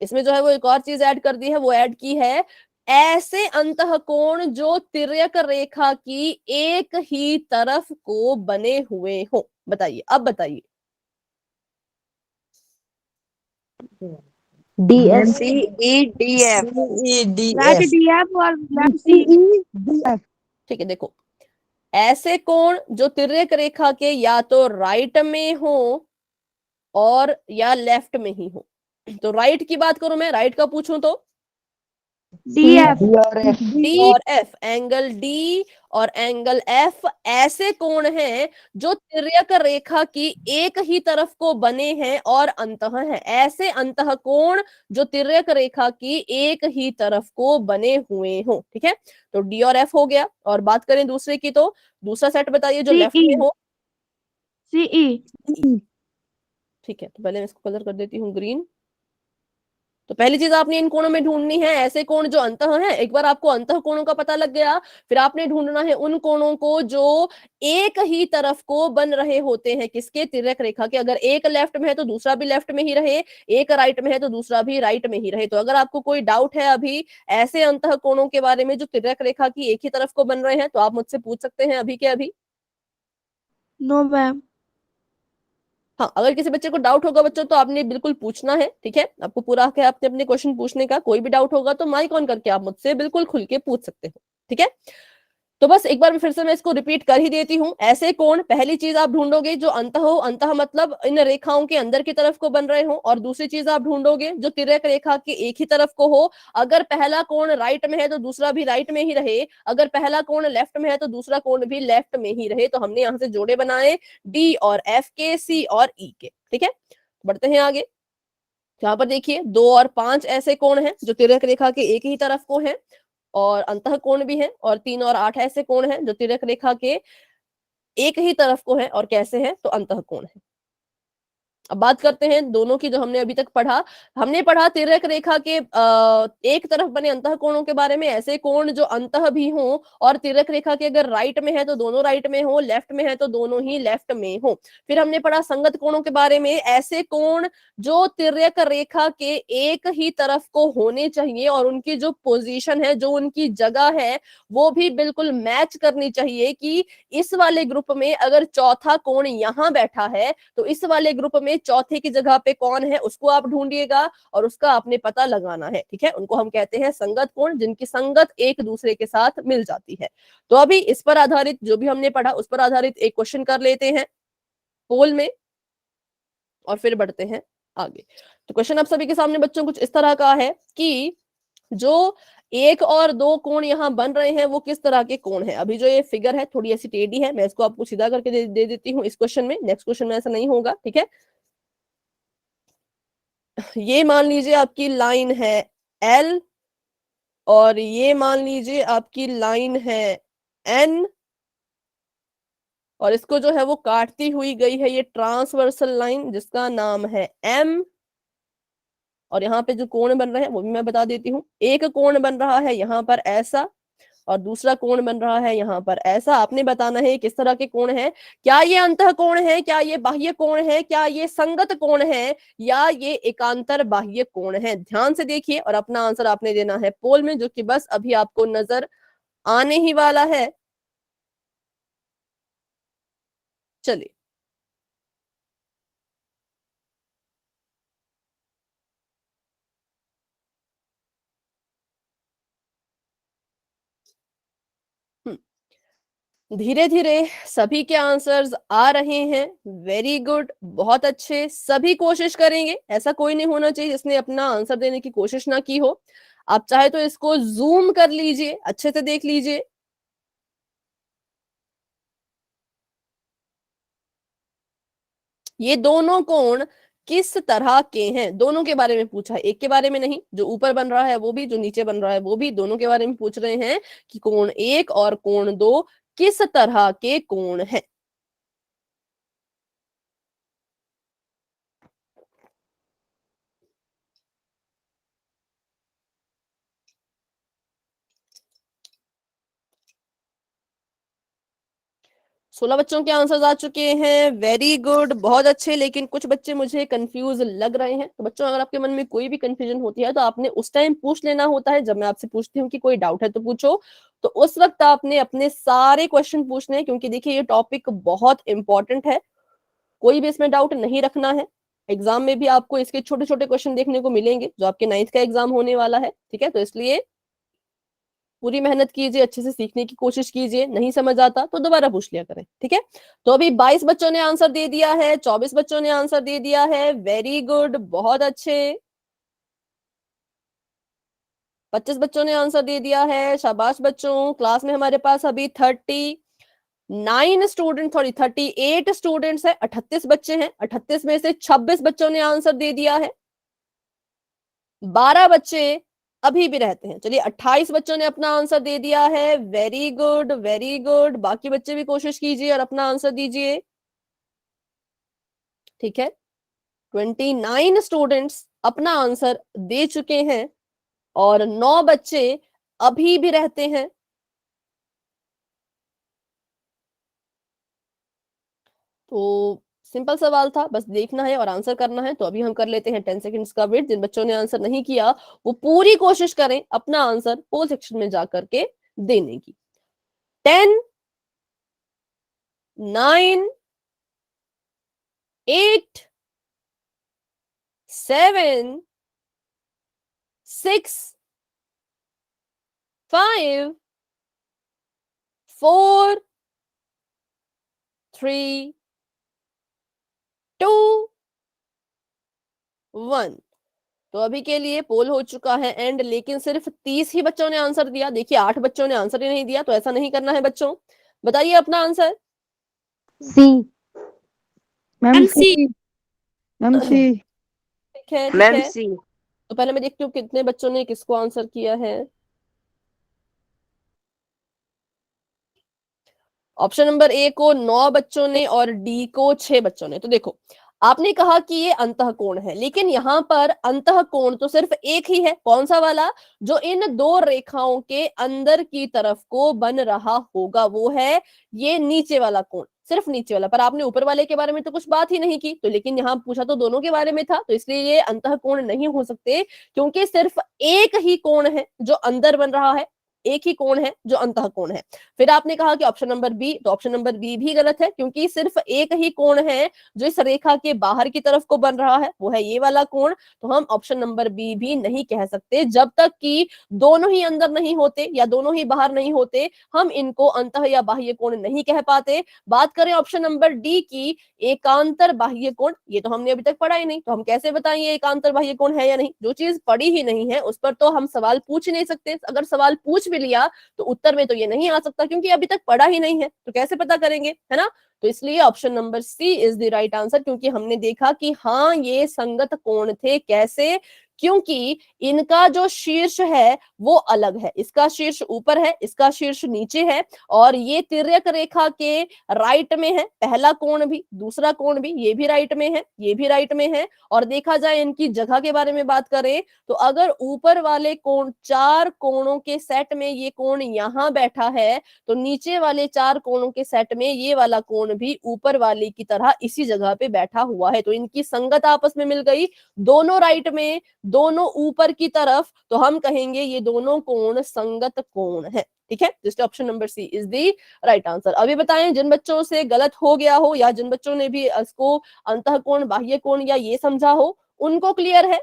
इसमें जो है वो एक और चीज ऐड कर दी है, वो ऐड की है ऐसे अंतःकोण जो तिर्यक रेखा की एक ही तरफ को बने हुए हो। बताइए, अब बताइए। D F C E D F left D F और लेफ्ट सी डी एफ। ठीक है, देखो ऐसे कोण जो तिर्यक रेखा के या तो राइट में हो और या लेफ्ट में ही हो। तो राइट की बात करूं, मैं राइट का पूछूं तो डी एफ डी और एफ, एंगल डी और एंगल एफ ऐसे कोण हैं जो तिर्यक रेखा की एक ही तरफ को बने हैं और अंतः है। ऐसे अंतः कोण जो तिर्यक रेखा की एक ही तरफ को बने हुए हो। ठीक है, तो डी और एफ हो गया। और बात करें दूसरे की, तो दूसरा सेट बताइए जो लेफ्ट में हो। सीई। ठीक है, तो पहले मैं इसको कलर कर देती हूँ ग्रीन। तो पहली चीज आपने इन कोणों में ढूंढनी है ऐसे कोण जो अंतः है। एक बार आपको अंतः कोणों का पता लग गया, फिर आपने ढूंढना है उन कोणों को जो एक ही तरफ को बन रहे होते हैं, किसके, तिर्यक रेखा के। अगर एक लेफ्ट में है तो दूसरा भी लेफ्ट में ही रहे, एक राइट में है तो दूसरा भी राइट में ही रहे। तो अगर आपको कोई डाउट है अभी ऐसे अंतः कोणों के बारे में जो तिर्यक रेखा की एक ही तरफ को बन रहे हैं, तो आप मुझसे पूछ सकते हैं अभी के अभी। No ma'am. हाँ, अगर किसी बच्चे को डाउट होगा बच्चों तो आपने बिल्कुल पूछना है। ठीक है, आपको पूरा हक है आपने अपने क्वेश्चन पूछने का। कोई भी डाउट होगा तो माइक ऑन करके आप मुझसे बिल्कुल खुल के पूछ सकते हो। ठीक है, तो बस एक बार फिर से मैं इसको रिपीट कर ही देती हूँ। ऐसे कोण, पहली चीज आप ढूंढोगे जो अंतः हो, अंतः मतलब इन रेखाओं के अंदर की तरफ को बन रहे हो। और दूसरी चीज आप ढूंढोगे जो तिर्यक रेखा के एक ही तरफ को हो। अगर पहला कोण राइट में है तो दूसरा भी राइट में ही रहे, अगर पहला कोण लेफ्ट में है तो दूसरा कोण भी लेफ्ट में ही रहे। तो हमने यहाँ से जोड़े बनाए डी और एफ के, सी और ई के। ठीक है, बढ़ते हैं आगे। यहाँ पर देखिए 2 और 5 ऐसे कोण हैं जो तिर्यक रेखा के एक ही तरफ को हैं और अंतः कोण भी है। और 3 और 8 ऐसे कोण हैं जो तिर्यक रेखा के एक ही तरफ को है और कैसे हैं, तो अंतः कोण है। अब बात करते हैं दोनों की जो हमने अभी तक पढ़ा। हमने पढ़ा तिर्यक रेखा के एक तरफ बने अंतः कोणों के बारे में, ऐसे कोण जो अंतः भी हो और तिर्यक रेखा के अगर राइट में है तो दोनों राइट में हो, लेफ्ट में है तो दोनों ही लेफ्ट में हो। फिर हमने पढ़ा संगत कोणों के बारे में, ऐसे कोण जो तिर्यक रेखा के एक ही तरफ को होने चाहिए और उनकी जो पोजीशन है, जो उनकी जगह है, वो भी बिल्कुल मैच करनी चाहिए कि इस वाले ग्रुप में अगर चौथा कोण यहां बैठा है तो इस वाले ग्रुप में चौथे की जगह पे कौन है उसको आप ढूंढिएगा और उसका आपने पता लगाना है। ठीक है, उनको हम कहते हैं संगत कोण, जिनकी संगत एक दूसरे के साथ मिल जाती है। तो अभी इस पर आधारित जो भी हमने पढ़ा उस पर आधारित एक क्वेश्चन कर लेते हैं पोल में और फिर बढ़ते हैं आगे। तो क्वेश्चन आप सभी के सामने बच्चों कुछ इस तरह का है कि जो 1 और 2 कोण यहाँ बन रहे हैं वो किस तरह के कोण है। अभी जो ये फिगर है थोड़ी ऐसी टेढ़ी है, मैं इसको आपको सीधा करके दे देती हूँ इस क्वेश्चन में। नेक्स्ट क्वेश्चन में ऐसा नहीं होगा। ठीक है, ये मान लीजिए आपकी लाइन है एल और ये मान लीजिए आपकी लाइन है एन, और इसको जो है वो काटती हुई गई है ये ट्रांसवर्सल लाइन जिसका नाम है एम। और यहाँ पे जो कोण बन रहे हैं वो भी मैं बता देती हूँ। एक कोण बन रहा है यहाँ पर ऐसा और दूसरा कोण बन रहा है यहाँ पर ऐसा। आपने बताना है किस तरह के कोण है, क्या ये अंतः कोण है, क्या ये बाह्य कोण है, क्या ये संगत कोण है, या ये एकांतर बाह्य कोण है। ध्यान से देखिए और अपना आंसर आपने देना है पोल में, जो कि बस अभी आपको नजर आने ही वाला है। चलिए, धीरे धीरे सभी के आंसर्स आ रहे हैं। वेरी गुड, बहुत अच्छे। सभी कोशिश करेंगे, ऐसा कोई नहीं होना चाहिए जिसने अपना आंसर देने की कोशिश ना की हो। आप चाहे तो इसको जूम कर लीजिए, अच्छे से देख लीजिए। ये दोनों कोण किस तरह के हैं, दोनों के बारे में पूछा है, एक के बारे में नहीं। जो ऊपर बन रहा है वो भी, जो नीचे बन रहा है वो भी, दोनों के बारे में पूछ रहे हैं कि कोण 1 और कोण 2 किस तरह के कोण हैं। सोलह बच्चों के आंसर्स आ चुके हैं। वेरी गुड, बहुत अच्छे। लेकिन कुछ बच्चे मुझे कंफ्यूज लग रहे हैं। तो बच्चों, अगर आपके मन में कोई भी कंफ्यूजन होती है तो आपने उस टाइम पूछ लेना होता है जब मैं आपसे पूछती हूँ कि कोई डाउट है तो पूछो। तो उस वक्त आपने अपने सारे क्वेश्चन पूछने हैं, क्योंकि देखिए ये टॉपिक बहुत इंपॉर्टेंट है। कोई भी इसमें डाउट नहीं रखना है। एग्जाम में भी आपको इसके छोटे छोटे क्वेश्चन देखने को मिलेंगे जो आपके 9th का एग्जाम होने वाला है। ठीक है, तो इसलिए पूरी मेहनत कीजिए, अच्छे से सीखने की कोशिश कीजिए। नहीं समझ आता तो दोबारा पूछ लिया करें। ठीक है, तो अभी 22 बच्चों ने आंसर दे दिया है, 24 बच्चों ने आंसर दे दिया है। वेरी गुड, बहुत अच्छे। 25 बच्चों ने आंसर दे दिया है, शाबाश बच्चों। क्लास में हमारे पास अभी 39 स्टूडेंट, सॉरी 38 स्टूडेंट्स है, 38 बच्चे हैं। 38 में से 26 बच्चों ने आंसर दे दिया है, 12 बच्चे अभी भी रहते हैं। चलिए 28 बच्चों ने अपना आंसर दे दिया है। Very good, very good. बाकी बच्चे भी कोशिश कीजिए और अपना आंसर दीजिए। ठीक है, 29 स्टूडेंट्स अपना आंसर दे चुके हैं और 9 बच्चे अभी भी रहते हैं। तो सिंपल सवाल था, बस देखना है और आंसर करना है। तो अभी हम कर लेते हैं 10 सेकंड्स का वेट। जिन बच्चों ने आंसर नहीं किया वो पूरी कोशिश करें अपना आंसर पोल सेक्शन में जाकर के देने की। 10, 9, 8, 7, 6, 5, 4, 3, 2, 1। तो अभी के लिए पोल हो चुका है एंड, लेकिन सिर्फ 30 ही बच्चों ने आंसर दिया। देखिए 8 बच्चों ने आंसर ही नहीं दिया, तो ऐसा नहीं करना है बच्चों। बताइए अपना आंसर। सी मैम, सी। सी मैम, सी। ठीक है, ठीक मैम है। सी। तो पहले मैं देखती हूँ कितने बच्चों ने किसको आंसर किया है। ऑप्शन नंबर ए को 9 बच्चों ने और डी को 6 बच्चों ने। तो देखो, आपने कहा कि ये अंतःकोण है, लेकिन यहाँ पर अंतःकोण तो सिर्फ एक ही है। कौन सा वाला? जो इन दो रेखाओं के अंदर की तरफ को बन रहा होगा, वो है ये नीचे वाला कोण, सिर्फ नीचे वाला। पर आपने ऊपर वाले के बारे में तो कुछ बात ही नहीं की। तो लेकिन यहाँ पूछा तो दोनों के बारे में था, तो इसलिए ये अंतःकोण नहीं हो सकते, क्योंकि सिर्फ एक ही कोण है जो अंदर बन रहा है, एक ही कोण है जो अंतःकोण है। फिर आपने कहा कि ऑप्शन नंबर बी, तो ऑप्शन नंबर बी भी गलत है, क्योंकि सिर्फ एक ही कोण है जो इस रेखा के बाहर की तरफ को बन रहा है, वो है ये वाला कोण। तो हम ऑप्शन नंबर बी भी नहीं कह सकते। जब तक कि दोनों ही अंदर नहीं होते या दोनों ही बाहर नहीं होते, हम इनको अंतः या बाह्य कोण नहीं कह पाते। बात करें ऑप्शन नंबर डी की, एकांतर बाह्य कोण, ये तो हमने अभी तक पढ़ा ही नहीं, तो हम कैसे बताएंगे एकांतर बाह्य कोण है या नहीं? जो चीज पढ़ी ही नहीं है उस पर तो हम सवाल पूछ नहीं सकते। अगर सवाल पूछ भी लिया तो उत्तर में तो ये नहीं आ सकता, क्योंकि अभी तक पढ़ा ही नहीं है, तो कैसे पता करेंगे, है ना? तो इसलिए option number C is the right answer, क्योंकि हमने देखा कि हाँ ये संगत कोण थे। कैसे? क्योंकि इनका जो शीर्ष है वो अलग है, इसका शीर्ष ऊपर है, इसका शीर्ष नीचे है, और ये तिर्यक रेखा के राइट में है। पहला कोण भी, दूसरा कोण भी, ये भी राइट में है, ये भी राइट में है। और देखा जाए इनकी जगह के बारे में बात करें तो अगर ऊपर वाले कोण, 4 कोणों के सेट में ये कोण यहां बैठा है, तो नीचे वाले 4 कोणों के सेट में ये वाला कोण भी ऊपर वाले की तरह इसी जगह पे बैठा हुआ है। तो इनकी संगत आपस में मिल गई, दोनों राइट में, दोनों ऊपर की तरफ, तो हम कहेंगे ये दोनों कोण संगत कोण है। ठीक है, इसलिए option number C is the right answer. अभी बताएं जिन बच्चों से गलत हो गया हो, या जिन बच्चों ने भी इसको अंतःकोण, बाह्य कोण या ये समझा हो, उनको क्लियर है?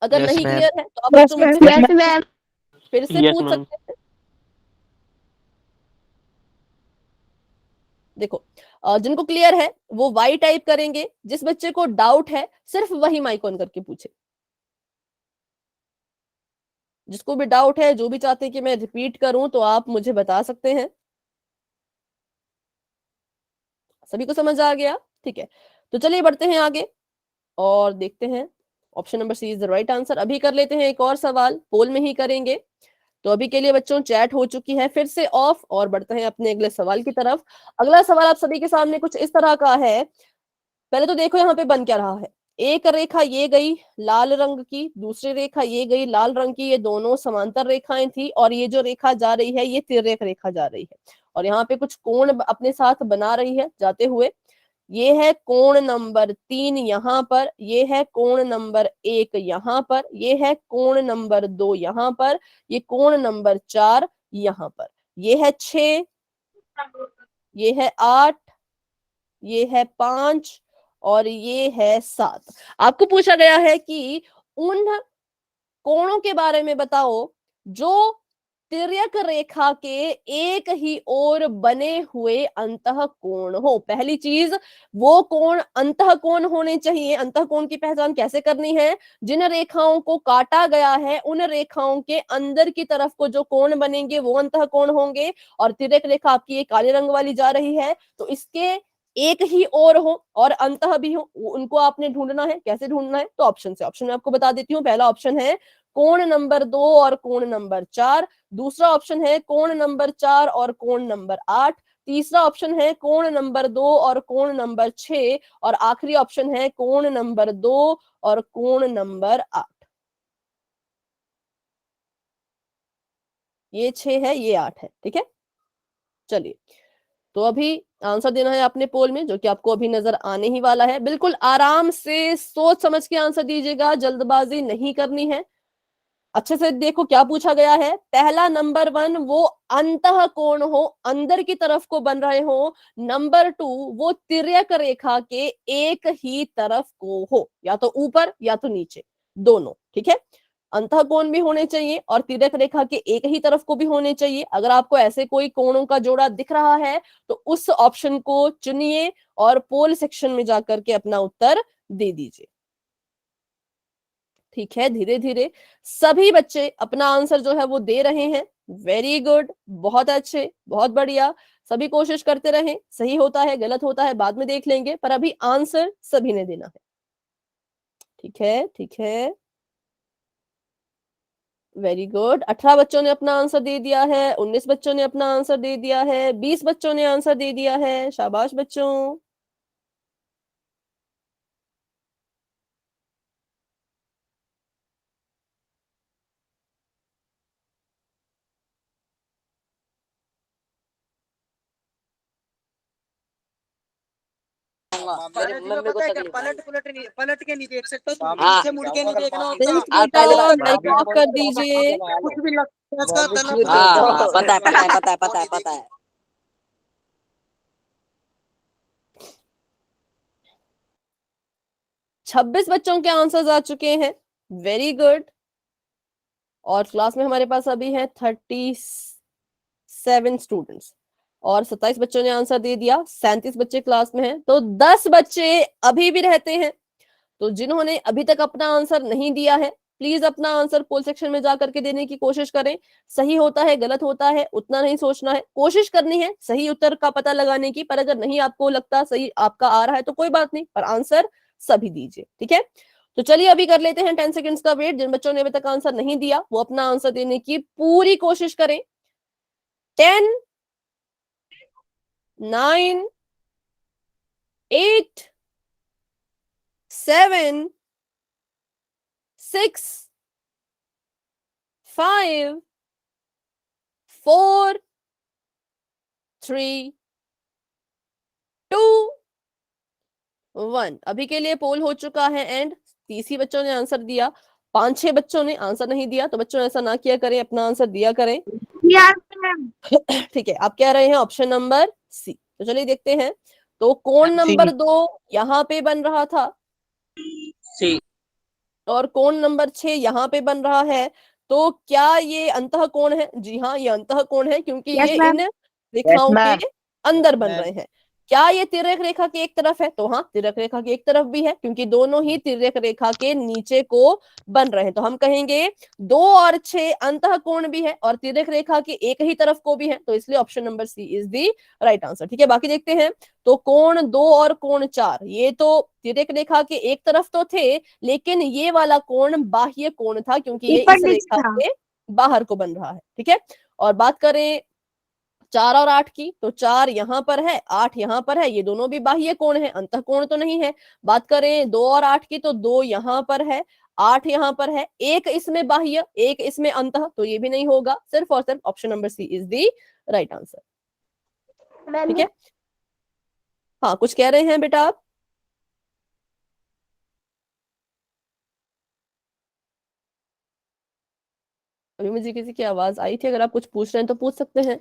अगर यस नहीं मैम। क्लियर है तो आप बच्चों मुझसे यस मैम। फिर से यस पूछ मैम। सकते हैं। देखो जिनको क्लियर है वो वाई टाइप करेंगे, जिस बच्चे को डाउट है सिर्फ वही माइक ऑन करके पूछे। जिसको भी डाउट है, जो भी चाहते हैं कि मैं रिपीट करूं, तो आप मुझे बता सकते हैं। सभी को समझ आ गया? ठीक है, तो चलिए बढ़ते हैं आगे और देखते हैं। Option number C is the right answer. अभी कर लेते हैं एक और सवाल, पोल में ही करेंगे। तो अभी के लिए बच्चों चैट हो चुकी है फिर से ऑफ, और बढ़ते हैं अपने अगले सवाल की तरफ। अगला सवाल आप सभी के सामने कुछ इस तरह का है। पहले तो देखो यहाँ पे बन क्या रहा है। एक रेखा ये गई लाल रंग की, दूसरी रेखा ये गई लाल रंग की, ये दोनों समांतर रेखाएं थी, और ये जो रेखा जा रही है ये तिर्यक रेखा जा रही है, और यहाँ पे कुछ कोण अपने साथ बना रही है जाते हुए। ये है कोण नंबर 3 यहाँ पर, ये है कोण नंबर 1 यहाँ पर, ये है कोण नंबर 2 यहाँ पर, ये कोण नंबर 4 यहाँ पर, ये है 6, ये है 8, ये है 5 और ये है 7। आपको पूछा गया है कि उन कोणों के बारे में बताओ जो तिर्यक रेखा के एक ही ओर बने हुए अंतः कोण हो। पहली चीज, वो कोण अंतः कोण होने चाहिए। अंतः कोण की पहचान कैसे करनी है? जिन रेखाओं को काटा गया है उन रेखाओं के अंदर की तरफ को जो कोण बनेंगे वो अंतः कोण होंगे, और तिर्यक रेखा आपकी ये काले रंग वाली जा रही है तो इसके एक ही ओर हो और अंतः भी हो, उनको आपने ढूंढना है। कैसे ढूंढना है? तो ऑप्शन से, ऑप्शन में आपको बता देती हूँ। पहला ऑप्शन है कोण नंबर 2 और कोण नंबर 4, दूसरा ऑप्शन है कोण नंबर 4 और कोण नंबर 8, तीसरा ऑप्शन है कोण नंबर 2 और कोण नंबर 6, और आखिरी ऑप्शन है कोण नंबर 2 और कोण नंबर 8। ये 6 है, ये 8 है, ठीक है। चलिए, तो अभी आंसर देना है आपने पोल में, जो कि आपको अभी नजर आने ही वाला है। बिल्कुल आराम से सोच समझ के आंसर दीजिएगा, जल्दबाजी नहीं करनी है। अच्छे से देखो क्या पूछा गया है। पहला नंबर 1 वो अंतः कोण हो, अंदर की तरफ को बन रहे हो। नंबर 2 वो तिर्यक रेखा के एक ही तरफ को हो, या तो ऊपर या तो नीचे, दोनों, ठीक है। अंतः कोण भी होने चाहिए और तिर्यक रेखा के एक ही तरफ को भी होने चाहिए। अगर आपको ऐसे कोई कोणों का जोड़ा दिख रहा है तो उस ऑप्शन को चुनिए और पोल सेक्शन में जाकर के अपना उत्तर दे दीजिए। ठीक है, धीरे धीरे सभी बच्चे अपना आंसर जो है वो दे रहे हैं। वेरी गुड, बहुत अच्छे, बहुत बढ़िया। सभी कोशिश करते रहें। सही होता है गलत होता है बाद में देख लेंगे, पर अभी आंसर सभी ने देना है। ठीक है, ठीक है, वेरी गुड। 18 बच्चों ने अपना आंसर दे दिया है, 19 बच्चों ने अपना आंसर दे दिया है, 20 बच्चों ने आंसर दे दिया है। शाबाश बच्चों। मेरे मम्मी को तकलीफ पलट के नहीं देख सकते, तो हाँ। पीछे मुड़ के नहीं देखना होता। Since आप पहले बेटा, बता- माइक ऑफ कर दीजिए। कुछ भी लगता है हाँ, पता है पता है पता है पता है पता है। 26 बच्चों के आंसर्स आ चुके हैं। Very good. और क्लास में हमारे पास अभी है 37 स्टूडेंट्स, और 27 बच्चों ने आंसर दे दिया। 37 बच्चे क्लास में हैं, तो 10 बच्चे अभी भी रहते हैं। तो जिन्होंने अभी तक अपना आंसर नहीं दिया है, प्लीज अपना आंसर पोल सेक्शन में जाकर के देने की कोशिश करें। सही होता है गलत होता है उतना नहीं सोचना है, कोशिश करनी है सही उत्तर का पता लगाने की। पर अगर नहीं आपको लगता सही आपका आ रहा है तो कोई बात नहीं, पर आंसर सभी दीजिए, ठीक है। तो चलिए अभी कर लेते हैं 10 सेकंड्स का वेट। जिन बच्चों ने अभी तक आंसर नहीं दिया वो अपना आंसर देने की पूरी कोशिश करें। 10, 9, 8, 7, 6, 5, 4, 3, 2, 1। अभी के लिए पोल हो चुका है एंड 30 ही बच्चों ने आंसर दिया, 5-6 बच्चों ने आंसर नहीं दिया। तो बच्चों ऐसा ना किया करें, अपना आंसर दिया करें। ठीक है, आप कह रहे हैं ऑप्शन नंबर सी। तो चलिए देखते हैं। तो कोण नंबर 2 यहाँ पे बन रहा था, सी। और कोण नंबर 6 यहाँ पे बन रहा है। तो क्या ये अंतः कोण है? जी हाँ, ये अंतः कोण है, क्योंकि ये इन रेखाओं के अंदर बन रहे हैं। क्या ये तिर्यक रेखा के एक तरफ है? तो हाँ, तिर्यक रेखा के एक तरफ भी है, क्योंकि दोनों ही तिर्यक रेखा के नीचे को बन रहे हैं। तो हम कहेंगे 2 और 6 अंतः कोण भी है और तिर्यक रेखा के एक ही तरफ को भी है, तो इसलिए option number C is the right answer. ठीक है, बाकी देखते हैं। तो कोण 2 और कोण 4, ये तो तिर्यक रेखा के एक तरफ तो थे, लेकिन ये वाला कोण बाह्य कोण था, क्योंकि ये ऊपर इस नीचे रेखा था। के बाहर को बन रहा है। ठीक है, और बात करें 4 और 8 की, तो 4 यहां पर है, 8 यहां पर है, ये दोनों भी बाह्य कोण है, अंतः कोण तो नहीं है। बात करें 2 और 8 की, तो 2 यहां पर है, 8 यहां पर है, एक इसमें बाह्य, एक इसमें अंतः, तो ये भी नहीं होगा। सिर्फ और सिर्फ option number C is the right answer. ठीक है, हाँ कुछ कह रहे हैं बेटा आप? अभी मुझे किसी की आवाज आई थी, अगर आप कुछ पूछ रहे हैं तो पूछ सकते हैं।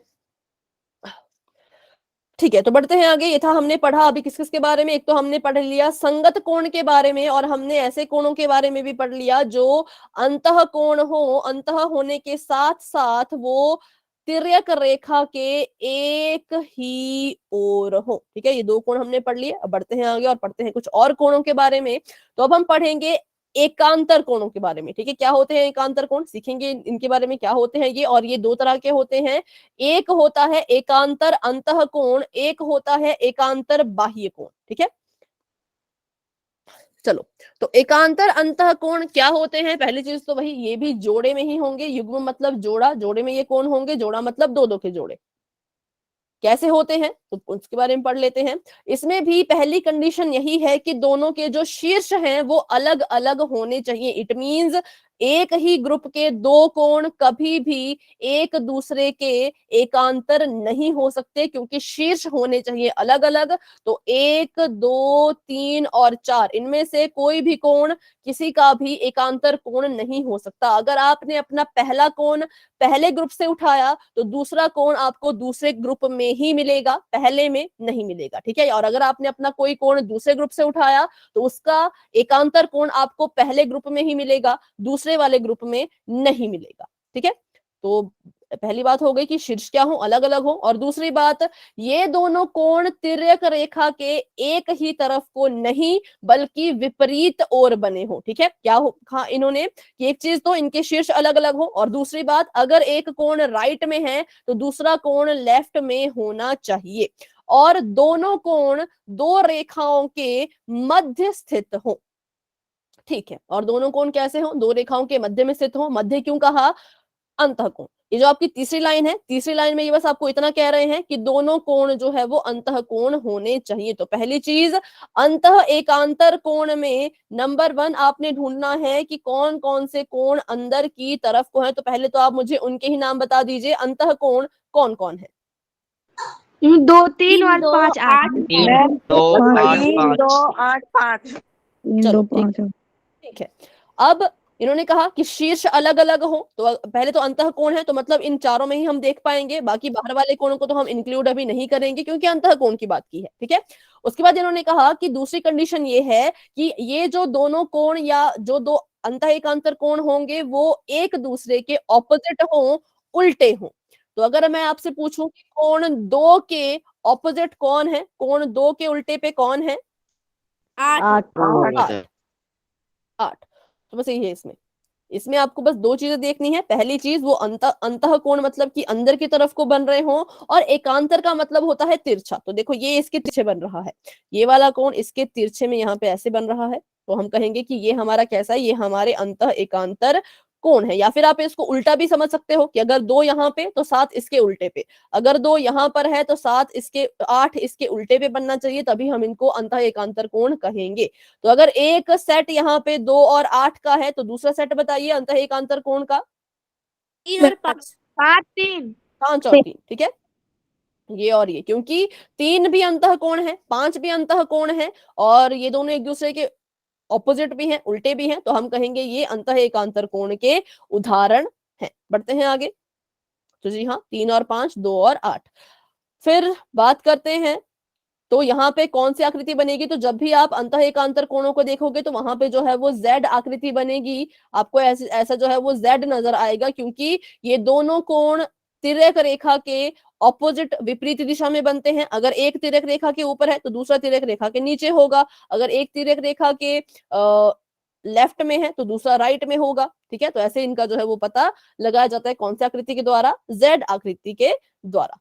ठीक है, तो बढ़ते हैं आगे। ये था हमने पढ़ा अभी किस किस के बारे में। एक तो हमने पढ़ लिया संगत कोण के बारे में, और हमने ऐसे कोणों के बारे में भी पढ़ लिया जो अंतः कोण हो, अंतः होने के साथ साथ वो तिर्यक रेखा के एक ही ओर हो। ठीक है, ये 2 कोण हमने पढ़ लिए। अब बढ़ते हैं आगे और पढ़ते हैं कुछ और कोणों के बारे में। तो अब हम पढ़ेंगे एकांतर कोणों के बारे में। ठीक है, क्या होते हैं एकांतर कोण, सीखेंगे इनके बारे में क्या होते हैं ये। और ये 2 तरह के होते हैं, एक होता है एकांतर अंतः कोण, एक होता है एकांतर बाह्य कोण। ठीक है, चलो। तो एकांतर अंतः कोण क्या होते हैं? पहली चीज तो वही, ये भी जोड़े में ही होंगे। युग्म मतलब जोड़ा, जोड़े में ये कोण होंगे, जोड़ा मतलब 2 2 के जोड़े। कैसे होते हैं तो उसके बारे में पढ़ लेते हैं। इसमें भी पहली कंडीशन यही है कि दोनों के जो शीर्ष हैं वो अलग अलग होने चाहिए। इट मींस एक ही ग्रुप के 2 कोण कभी भी एक दूसरे के एकांतर नहीं हो सकते, क्योंकि शीर्ष होने चाहिए अलग अलग। तो 1 2 3 और 4 इनमें से कोई भी कोण किसी का भी एकांतर कोण नहीं हो सकता। अगर आपने अपना पहला कोण पहले ग्रुप से उठाया तो दूसरा कोण आपको दूसरे ग्रुप में ही मिलेगा, पहले में नहीं मिलेगा। ठीक है, और अगर आपने अपना कोई कोण दूसरे ग्रुप से उठाया तो उसका एकांतर कोण आपको पहले ग्रुप में ही मिलेगा, दूसरे वाले ग्रुप में नहीं मिलेगा। ठीक है, तो पहली बात हो गई कि शीर्ष क्या हो, अलग अलग हो। और दूसरी बात, ये दोनों कोण तिर्यक रेखा के एक ही तरफ को नहीं बल्कि विपरीत ओर बने हो। ठीक है, क्या हो कहा इन्होंने कि एक चीज तो इनके शीर्ष अलग अलग हो, और दूसरी बात अगर एक कोण राइट में है तो दूसरा कोण लेफ्ट में होना चाहिए, और दोनों कोण 2 रेखाओं के मध्य स्थित हो। ठीक है, और दोनों कोण कैसे हो? 2 रेखाओं के मध्य में स्थित हो। मध्य क्यों कहा? अंतः कोण। ये जो आपकी तीसरी लाइन है, तीसरी लाइन में ये बस आपको इतना कह रहे हैं कि दोनों कोण जो है वो अंतः कोण होने चाहिए। तो पहली चीज, अंतः एकांतर कोण में नंबर 1 आपने ढूंढना है कि कौन कौन से कोण अंदर की तरफ को है। तो पहले तो आप मुझे उनके ही नाम बता दीजिए, अंतः कोण कौन कौन है? 2 3 और 5 8 3 2 8 5 2 8 5 चलो ठीक है। अब इन्होंने कहा कि शीर्ष अलग अलग हो, तो पहले तो अंतः कोण है, तो मतलब इन चारों में ही हम देख पाएंगे, बाकी बाहर वाले कोणों को तो हम इंक्लूड अभी नहीं करेंगे क्योंकि अंतः कोण की बात की है। ठीक है, उसके बाद इन्होंने कहा कि दूसरी कंडीशन ये है कि ये जो दोनों कोण या जो 2 अंतः एकांतर कोण होंगे वो एक दूसरे के ऑपोजिट हों, उल्टे हों। तो अगर मैं आपसे पूछूं कि कोण 2 के ऑपोजिट कौन है, कोण 2 के उल्टे पे कौन है? 8। तो बस यही है इसमें। इसमें आपको बस 2 चीजें देखनी है। पहली चीज, वो अंतः कोण मतलब कि अंदर की तरफ को बन रहे हो, और एकांतर का मतलब होता है तिरछा। तो देखो ये इसके तिरछे बन रहा है, ये वाला कोण इसके तिरछे में यहाँ पे ऐसे बन रहा है, तो हम कहेंगे कि ये हमारा कैसा है, ये हमारे अंतः एकांतर कोण है। या फिर आप इसको उल्टा भी समझ सकते हो कि अगर 2 यहाँ पे तो 7 इसके उल्टे पे, अगर 2 यहाँ पर है तो 7 इसके 8 इसके उल्टे पे बनना चाहिए, तभी हम इनको अंतः एकांतर कोण कहेंगे। तो अगर एक सेट यहाँ पे 2 और 8 का है तो दूसरा सेट बताइए अंतः एकांतर कोण का। 3 और 5 5 3 5 और 3। ठीक है, ये और ये, क्योंकि 3 भी अंतः कोण है, 5 भी अंतः कोण है, और ये दोनों एक दूसरे के ऑपोजिट भी हैं, उल्टे भी हैं, तो हम कहेंगे ये अंतः एकांतर कोण के उदाहरण हैं। बढ़ते हैं आगे। तो जी हाँ, 3 और 5, 2 और 8। फिर बात करते हैं, तो यहाँ पे कौन सी आकृति बनेगी? तो जब भी आप अंतः एकांतर कोणों को देखोगे तो वहां पे जो है वो Z आकृति बनेगी। आपको ऐसा जो है वो Z नजर आएगा, क्योंकि ये दोनों कोण तिर्यक रेखा के ऑपोजिट विपरीत दिशा में बनते हैं। अगर एक तिर्यक रेखा के ऊपर है तो दूसरा तिर्यक रेखा के नीचे होगा, अगर एक तिर्यक रेखा के लेफ्ट में है तो दूसरा राइट में होगा। ठीक है, तो ऐसे इनका जो है वो पता लगाया जाता है, कौन सी आकृति के द्वारा, जेड आकृति के द्वारा।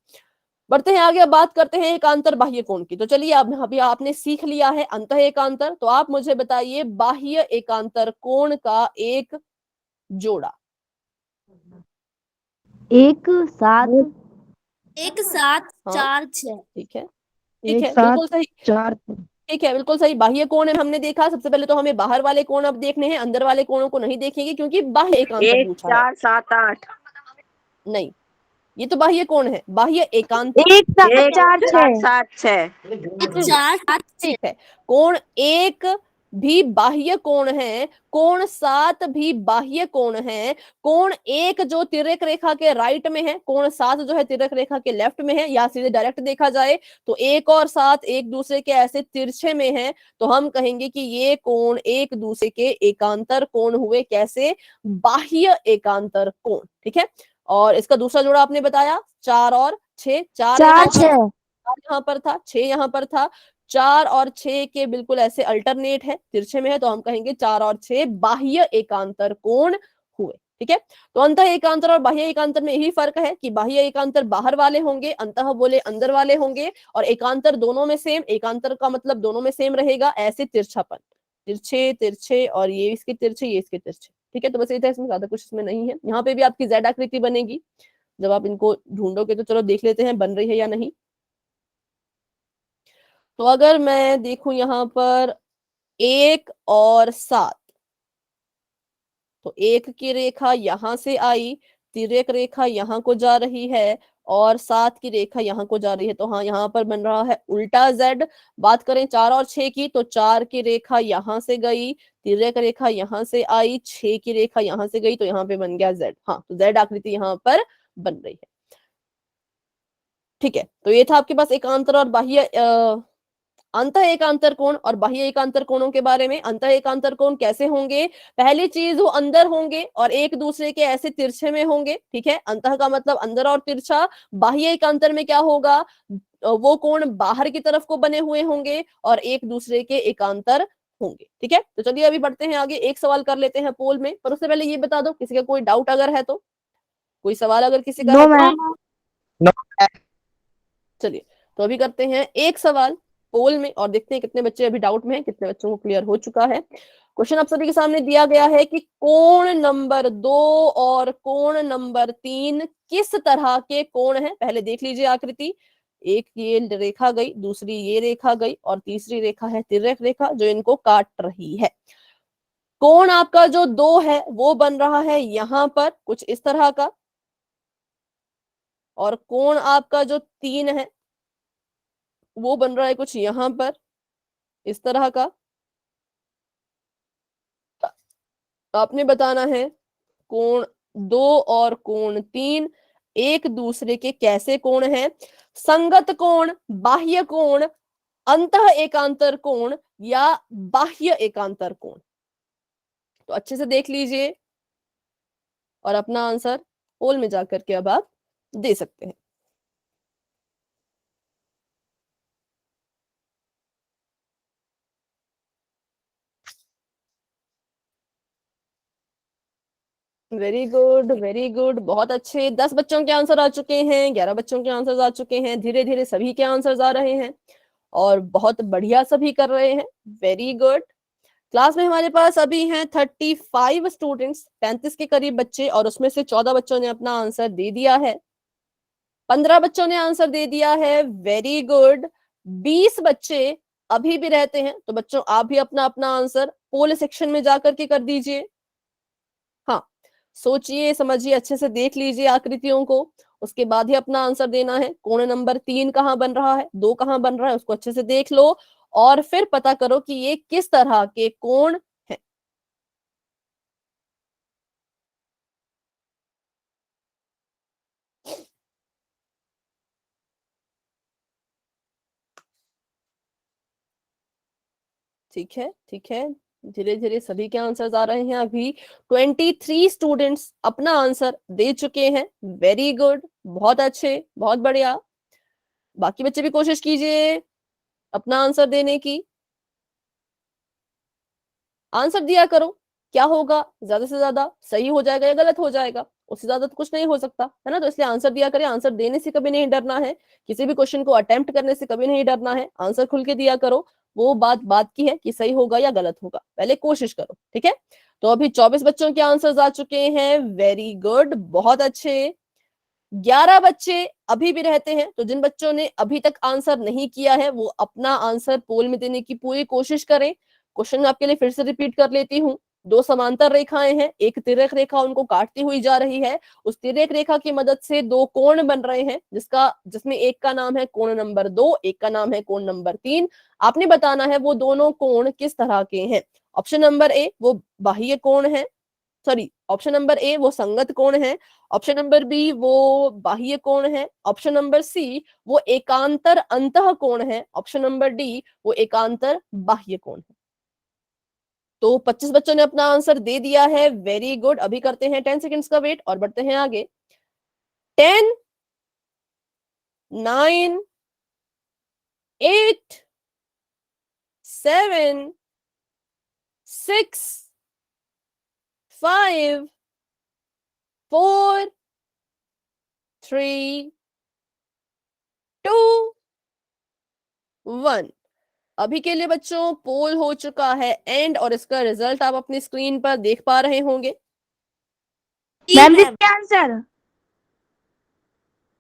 बढ़ते हैं आगे, अब बात करते हैं एकांतर बाह्य कोण की। तो चलिए, अब अभी आपने सीख लिया है अंतः एकांतर, तो आप मुझे बताइए बाह्य एकांतर कोण का एक जोड़ा। 1 7 1 7 हाँ। 4 6। ठीक है, ठीक 1 है, 7 बिल्कुल सही। 4 ठीक है, बिल्कुल सही। बाह्य कोण हमने देखा, सबसे पहले तो हमें बाहर वाले कोण अब देखने हैं, अंदर वाले कोणों को नहीं देखेंगे क्योंकि बाह्य एकांतर 1 पूछा है। 4 7 8। नहीं, ये तो बाह्य कोण है, बाह्य एकांतर। 1 7 4 6 7 6। 1 4 7 6। ठीक है, कोण 1 भी बाह्य कोण है, कोण 7 भी बाह्य कोण है, कोण 1 जो तिर्यक रेखा के राइट में है, कोण 7 जो है तिर्यक रेखा के लेफ्ट में है, या सीधे डायरेक्ट देखा जाए तो 1 और 7 एक दूसरे के ऐसे तिरछे में है, तो हम कहेंगे कि ये कोण एक दूसरे के एकांतर कोण हुए। कैसे? बाह्य एकांतर कोण। ठीक है, और इसका दूसरा जोड़ा आपने बताया 4 और 6। 4 4 6 यहाँ पर था, 6 यहाँ पर था, 4 और 6 के बिल्कुल ऐसे अल्टरनेट है, तिरछे में है, तो हम कहेंगे 4 और 6 बाह्य एकांतर कोण हुए। ठीक है, तो अंतः एकांतर और बाह्य एकांतर में यही फर्क है कि बाह्य एकांतर बाहर वाले होंगे, अंतः बोले अंदर वाले होंगे, और एकांतर दोनों में सेम, एकांतर का मतलब दोनों में सेम रहेगा, ऐसे तिरछापन, तिरछे तिरछे, और ये इसके तिरछे, ये इसके तिरछे। ठीक है, तो बस ये था, इसमें ज्यादा कुछ इसमें नहीं है। यहाँ पे भी आपकी जेड आकृति बनेगी, जब आप इनको ढूंढोगे तो चलो देख लेते हैं बन रही है या नहीं। तो अगर मैं देखूं यहाँ पर 1 और 7, तो 1 की रेखा यहां से आई, तिर्यक रेखा यहाँ को जा रही है, और 7 की रेखा यहाँ को जा रही है, तो हाँ यहाँ पर बन रहा है उल्टा जेड। बात करें 4 और 6 की, तो 4 की रेखा यहां से गई, तिर्यक रेखा यहां से आई, 6 की रेखा यहां से गई, तो यहाँ पे बन गया जेड। हाँ, तो जेड आकृति यहाँ पर बन रही है। ठीक है, तो ये था आपके पास एकांतर और बाह्य अंतः एकांतर कोण और बाह्य एकांतर कोणों के बारे में। अंतः एकांतर कोण कैसे होंगे? पहली चीज, वो अंदर होंगे और एक दूसरे के ऐसे तिरछे में होंगे। ठीक है, अंतः का मतलब अंदर और तिरछा। बाह्य एकांतर में क्या होगा? वो कोण बाहर की तरफ को बने हुए होंगे और एक दूसरे के एकांतर होंगे। ठीक है, तो चलिए अभी बढ़ते हैं आगे, एक सवाल कर लेते हैं पोल में, पर उससे पहले ये बता दो किसी का कोई डाउट अगर है तो, कोई सवाल अगर किसी का नो है तो। मैम। चलिए, तो अभी करते हैं एक सवाल पोल में और देखते हैं कितने बच्चे अभी डाउट में हैं, कितने बच्चों को क्लियर हो चुका है। क्वेश्चन आप सभी के सामने दिया गया है कि कोण नंबर 2 और कोण नंबर 3 किस तरह के कोण हैं। पहले देख लीजिए आकृति, एक ये रेखा गई, दूसरी ये रेखा गई, और तीसरी रेखा है तिर्यक रेखा जो इनको काट रही है। कोण आपका जो 2 है वो बन रहा है यहां पर कुछ इस तरह का, और कोण आपका जो 3 है वो बन रहा है कुछ यहां पर इस तरह का। आपने बताना है कोण 2 और कोण 3 एक दूसरे के कैसे कोण हैं? संगत कोण, बाह्य कोण, अंतः एकांतर कोण या बाह्य एकांतर कोण। तो अच्छे से देख लीजिए और अपना आंसर पोल में जाकर के अब आप दे सकते हैं। वेरी गुड, वेरी गुड, बहुत अच्छे। 10 बच्चों के आंसर आ चुके हैं, 11 बच्चों के आंसर आ चुके हैं, धीरे धीरे सभी के आंसर आ रहे हैं और बहुत बढ़िया सभी कर रहे हैं। Very good. क्लास में हमारे पास अभी हैं 35 स्टूडेंट्स, 35 के करीब बच्चे, और उसमें से 14 बच्चों ने अपना आंसर दे दिया है, 15 बच्चों ने आंसर दे दिया है। Very good. 20 बच्चे अभी भी रहते हैं, तो बच्चों आप भी अपना अपना आंसर पोल सेक्शन में जाकर के कर दीजिए। हाँ, सोचिए समझिए, अच्छे से देख लीजिए आकृतियों को, उसके बाद ही अपना आंसर देना है। कोण नंबर 3 कहाँ बन रहा है, 2 कहाँ बन रहा है, उसको अच्छे से देख लो और फिर पता करो कि ये किस तरह के कोण है। ठीक है, ठीक है, धीरे धीरे सभी के आंसर्स आ रहे हैं। अभी 23 स्टूडेंट्स अपना आंसर दे चुके हैं। वेरी गुड, बहुत अच्छे, बहुत बढ़िया। बाकी बच्चे भी कोशिश कीजिए अपना आंसर देने की। आंसर दिया करो, क्या होगा, ज्यादा से ज्यादा सही हो जाएगा या गलत हो जाएगा, उससे ज्यादा तो कुछ नहीं हो सकता है ना। तो इसलिए आंसर दिया करें। आंसर देने से कभी नहीं डरना है, किसी भी क्वेश्चन को अटेम्प्ट करने से कभी नहीं डरना है। आंसर खुल के दिया करो, वो बात की है कि सही होगा या गलत होगा, पहले कोशिश करो, ठीक है। तो अभी 24 बच्चों के आंसर्स आ चुके हैं। वेरी गुड, बहुत अच्छे। 11 बच्चे अभी भी रहते हैं, तो जिन बच्चों ने अभी तक आंसर नहीं किया है वो अपना आंसर पोल में देने की पूरी कोशिश करें। क्वेश्चन आपके लिए फिर से रिपीट कर लेती हूँ। दो समांतर रेखाएं हैं, एक तिर्यक रेखा उनको काटती हुई जा रही है। उस तिर्यक रेखा की मदद से दो कोण बन रहे हैं, जिसमें एक का नाम है कोण नंबर 2, एक का नाम है कोण नंबर 3। आपने बताना है वो दोनों कोण किस तरह के हैं। ऑप्शन नंबर ए वो बाह्य कोण है, ऑप्शन नंबर ए वो संगत कोण है। ऑप्शन नंबर बी वो बाह्य कोण है। ऑप्शन नंबर सी वो एकांतर अंतः कोण है। ऑप्शन नंबर डी वो एकांतर बाह्य कोण है। तो 25 बच्चों ने अपना आंसर दे दिया है। Very good. अभी करते हैं 10 सेकेंड्स का वेट और बढ़ते हैं आगे। 10, 9, 8, 7, 6, 5, 4, 3, 2, 1। अभी के लिए बच्चों पोल हो चुका है एंड, और इसका रिजल्ट आप अपनी स्क्रीन पर देख पा रहे होंगे। मैम इसके आंसर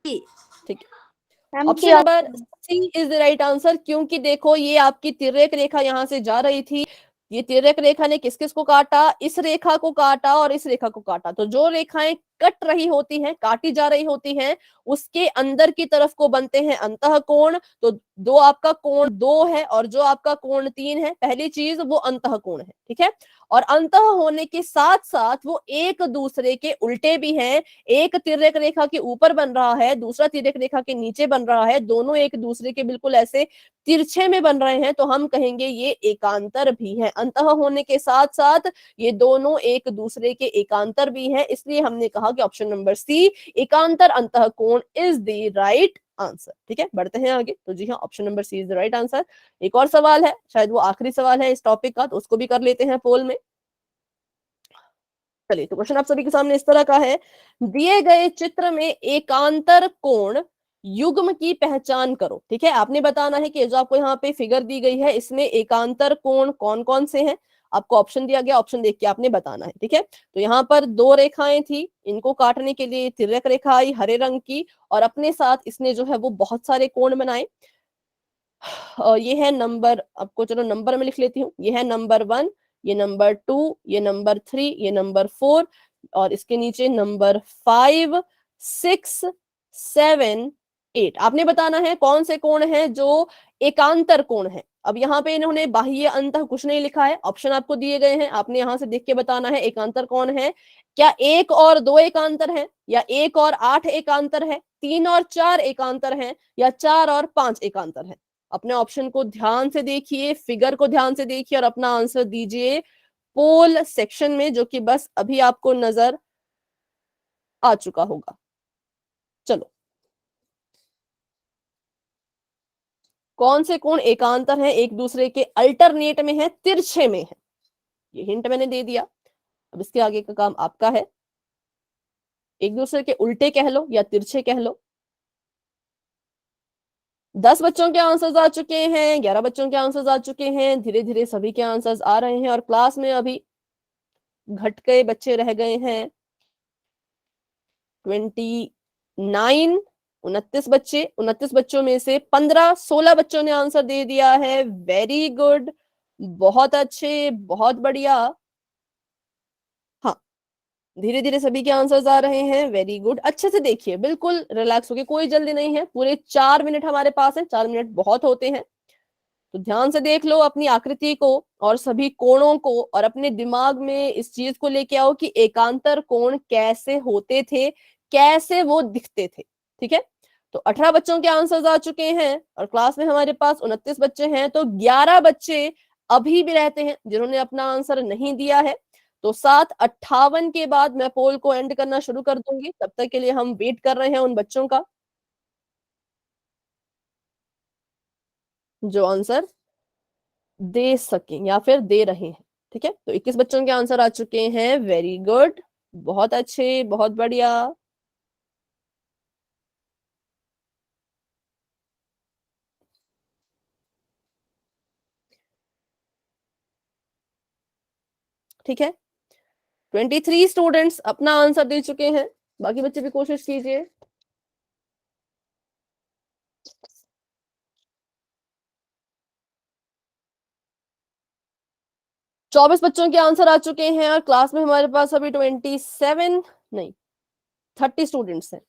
ठीक है, option number C is the right answer. क्योंकि देखो ये आपकी तिर्यक रेखा यहां से जा रही थी, ये तिर्यक रेखा ने किस किस को काटा, इस रेखा को काटा और इस रेखा को काटा। तो जो रेखाएं कट रही होती हैं, काटी जा रही होती हैं, उसके अंदर की तरफ को बनते हैं अंतः कोण। तो दो आपका कोण 2 है और जो आपका कोण 3 है, पहली चीज वो अंतः कोण है, ठीक है। और अंतः होने के साथ साथ वो एक दूसरे के उल्टे भी हैं। एक तिर्यक रेखा के ऊपर बन रहा है, दूसरा तिर्यक रेखा के नीचे बन रहा है, दोनों एक दूसरे के बिल्कुल ऐसे तिरछे में बन रहे हैं। तो हम कहेंगे ये एकांतर भी है। अंतः होने के साथ साथ ये दोनों एक दूसरे के एकांतर भी हैं। इसलिए हमने कहा कि ऑप्शन नंबर सी एकांतर अंतः कोण इज द राइट आंसर, ठीक है। बढ़ते हैं आगे। तो जी हाँ, option number C is the right answer. एक और सवाल है, शायद वो आखिरी सवाल है इस टॉपिक का, तो उसको भी कर लेते हैं पोल में। चलिए, तो क्वेश्चन आप सभी के सामने इस तरह का है। दिए गए चित्र में एकांतर कोण युग्म की पहचान करो, ठीक है। आपने बताना है कि जो आपको यहाँ पे फिगर दी गई है इसमें एकांतर कोण कौन कौन से हैं। आपको ऑप्शन दिया गया, ऑप्शन देख के आपने बताना है, ठीक है। तो यहाँ पर दो रेखाएं थी, इनको काटने के लिए तिर्यक रेखा आई हरे रंग की, और अपने साथ इसने जो है वो बहुत सारे कोण बनाए। ये है नंबर, आपको चलो नंबर में लिख लेती हूँ। ये है नंबर 1, ये नंबर 2, ये नंबर 3, ये नंबर 4, और इसके नीचे नंबर 5, 6, 7, 8। आपने बताना है कौन से कोण हैं जो एकांतर कोण है। अब यहाँ पे इन्होंने बाह्य अंतः कुछ नहीं लिखा है, ऑप्शन आपको दिए गए हैं, आपने यहाँ से देख के बताना है एकांतर कौन है। क्या 1 और 2 एकांतर है, या 1 और 8 एकांतर है, 3 और 4 एकांतर है, या 4 और 5 एकांतर है। अपने ऑप्शन को ध्यान से देखिए, फिगर को ध्यान से देखिए और अपना आंसर दीजिए पोल सेक्शन में, जो कि बस अभी आपको नजर आ चुका होगा। चलो, कौन से कोण एकांतर हैं, एक दूसरे के अल्टरनेट में है, तिरछे में है। ये हिंट मैंने दे दिया। अब इसके आगे का काम आपका है। एक दूसरे के उल्टे कह लो या तिरछे कह लो। 10 बच्चों के आंसर्स आ चुके हैं, 11 बच्चों के आंसर्स आ चुके हैं। धीरे धीरे सभी के आंसर्स आ रहे हैं और क्लास में अभी घट गए बच्चे रह गए हैं 29, 29 बच्चे। 29 बच्चों में से 16 बच्चों ने आंसर दे दिया है। वेरी गुड, बहुत अच्छे, बहुत बढ़िया। हाँ, धीरे धीरे सभी के आंसर्स आ रहे हैं। वेरी गुड, अच्छे से देखिए, बिल्कुल रिलैक्स होके, कोई जल्दी नहीं है। पूरे 4 मिनट हमारे पास है, 4 मिनट बहुत होते हैं। तो ध्यान से देख लो अपनी आकृति को और सभी कोणों को, और अपने दिमाग में इस चीज को लेके आओ कि एकांतर कोण कैसे होते थे, कैसे वो दिखते थे, ठीक है। तो 18 बच्चों के आंसर्स आ चुके हैं और क्लास में हमारे पास 29 बच्चे हैं। तो 11 बच्चे अभी भी रहते हैं जिन्होंने अपना आंसर नहीं दिया है। तो 7:58 के बाद मैं पोल को एंड करना शुरू कर दूंगी। तब तक के लिए हम वेट कर रहे हैं उन बच्चों का जो आंसर दे सकें या फिर दे रहे हैं। ठीक है, तो 21 बच्चों के आंसर आ चुके हैं। वेरी गुड, बहुत अच्छे, बहुत बढ़िया। ठीक है, 23 स्टूडेंट्स अपना आंसर दे चुके हैं। बाकी बच्चे भी कोशिश कीजिए। चौबीस बच्चों के आंसर आ चुके हैं और क्लास में हमारे पास अभी 30 स्टूडेंट्स हैं।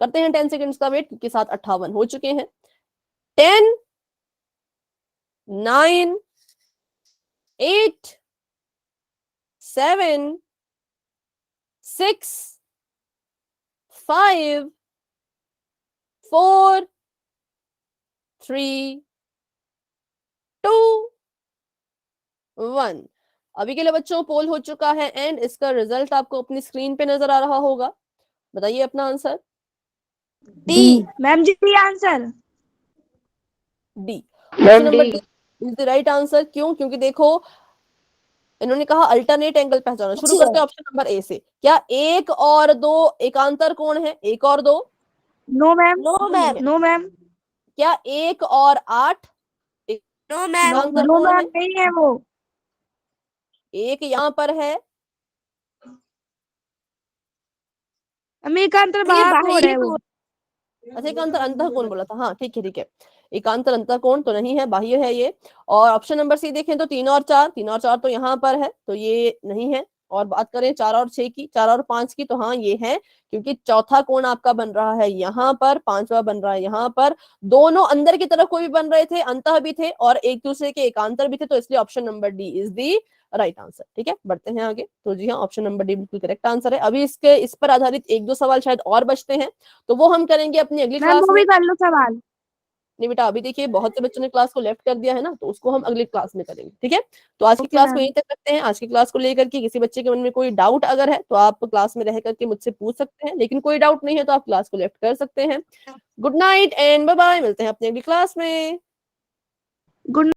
करते हैं 10 सेकेंड्स का वेट क्योंकि 7:58 हो चुके हैं। 10, 9, 8, 7, 6, 5, 4, 3, 2, 1। अभी के लिए बच्चों पोल हो चुका है एंड इसका रिजल्ट आपको अपनी स्क्रीन पे नजर आ रहा होगा। बताइए अपना आंसर। डी मैम जी answer D, option number D is the right answer. क्यों? क्योंकि देखो इन्होंने कहा अल्टरनेट एंगल पहचानो। शुरू करते हैं ऑप्शन नंबर ए से। क्या 1 और 2 एकांतर कोण है? 1 और 2? No ma'am no ma'am. No ma'am क्या 1 और 8 नो मैम एकांतर नो कोण है? मैम नहीं है वो। एक यहाँ पर है, हम एकांतर बाहर कोण है वो। अच्छा एकांतर अंतः कोण बोला था। हाँ ठीक है ठीक है, एकांतर अंतः कोण तो नहीं है, बाह्य है ये। और ऑप्शन नंबर सी देखें तो 3 और 4, 3 और 4 तो यहाँ पर है, तो ये नहीं है। और बात करें 4 और 6 की, 4 और 5 की, तो हाँ ये है, क्योंकि चौथा कोण आपका बन रहा है यहाँ पर, पांचवा बन रहा है यहाँ पर। दोनों अंदर की तरफ कोई भी बन रहे थे, अंतः भी थे और एक दूसरे के एकांतर भी थे, तो इसलिए option number D is the right answer. ठीक है, बढ़ते हैं आगे। तो जी हाँ, ऑप्शन नंबर डी बिल्कुल करेक्ट आंसर है। अभी इस पर आधारित 1-2 सवाल शायद और बचते हैं, तो वो हम करेंगे अपनी अगली मैम क्लास वो में। भी कर लो सवाल। नहीं बेटा, अभी देखिए बहुत से बच्चों ने क्लास को लेफ्ट कर दिया है ना, तो उसको हम अगली क्लास में करेंगे। ठीक है, तो आज की ओके क्लास को मैम। यहीं तक रखते हैं। आज की क्लास को लेकर के किसी बच्चे के मन में कोई डाउट अगर है तो आप क्लास में रह करके मुझसे पूछ सकते हैं, लेकिन कोई डाउट नहीं है तो आप क्लास को लेफ्ट कर सकते हैं। Good night and bye bye, मिलते हैं अपनी अगली क्लास में। गुड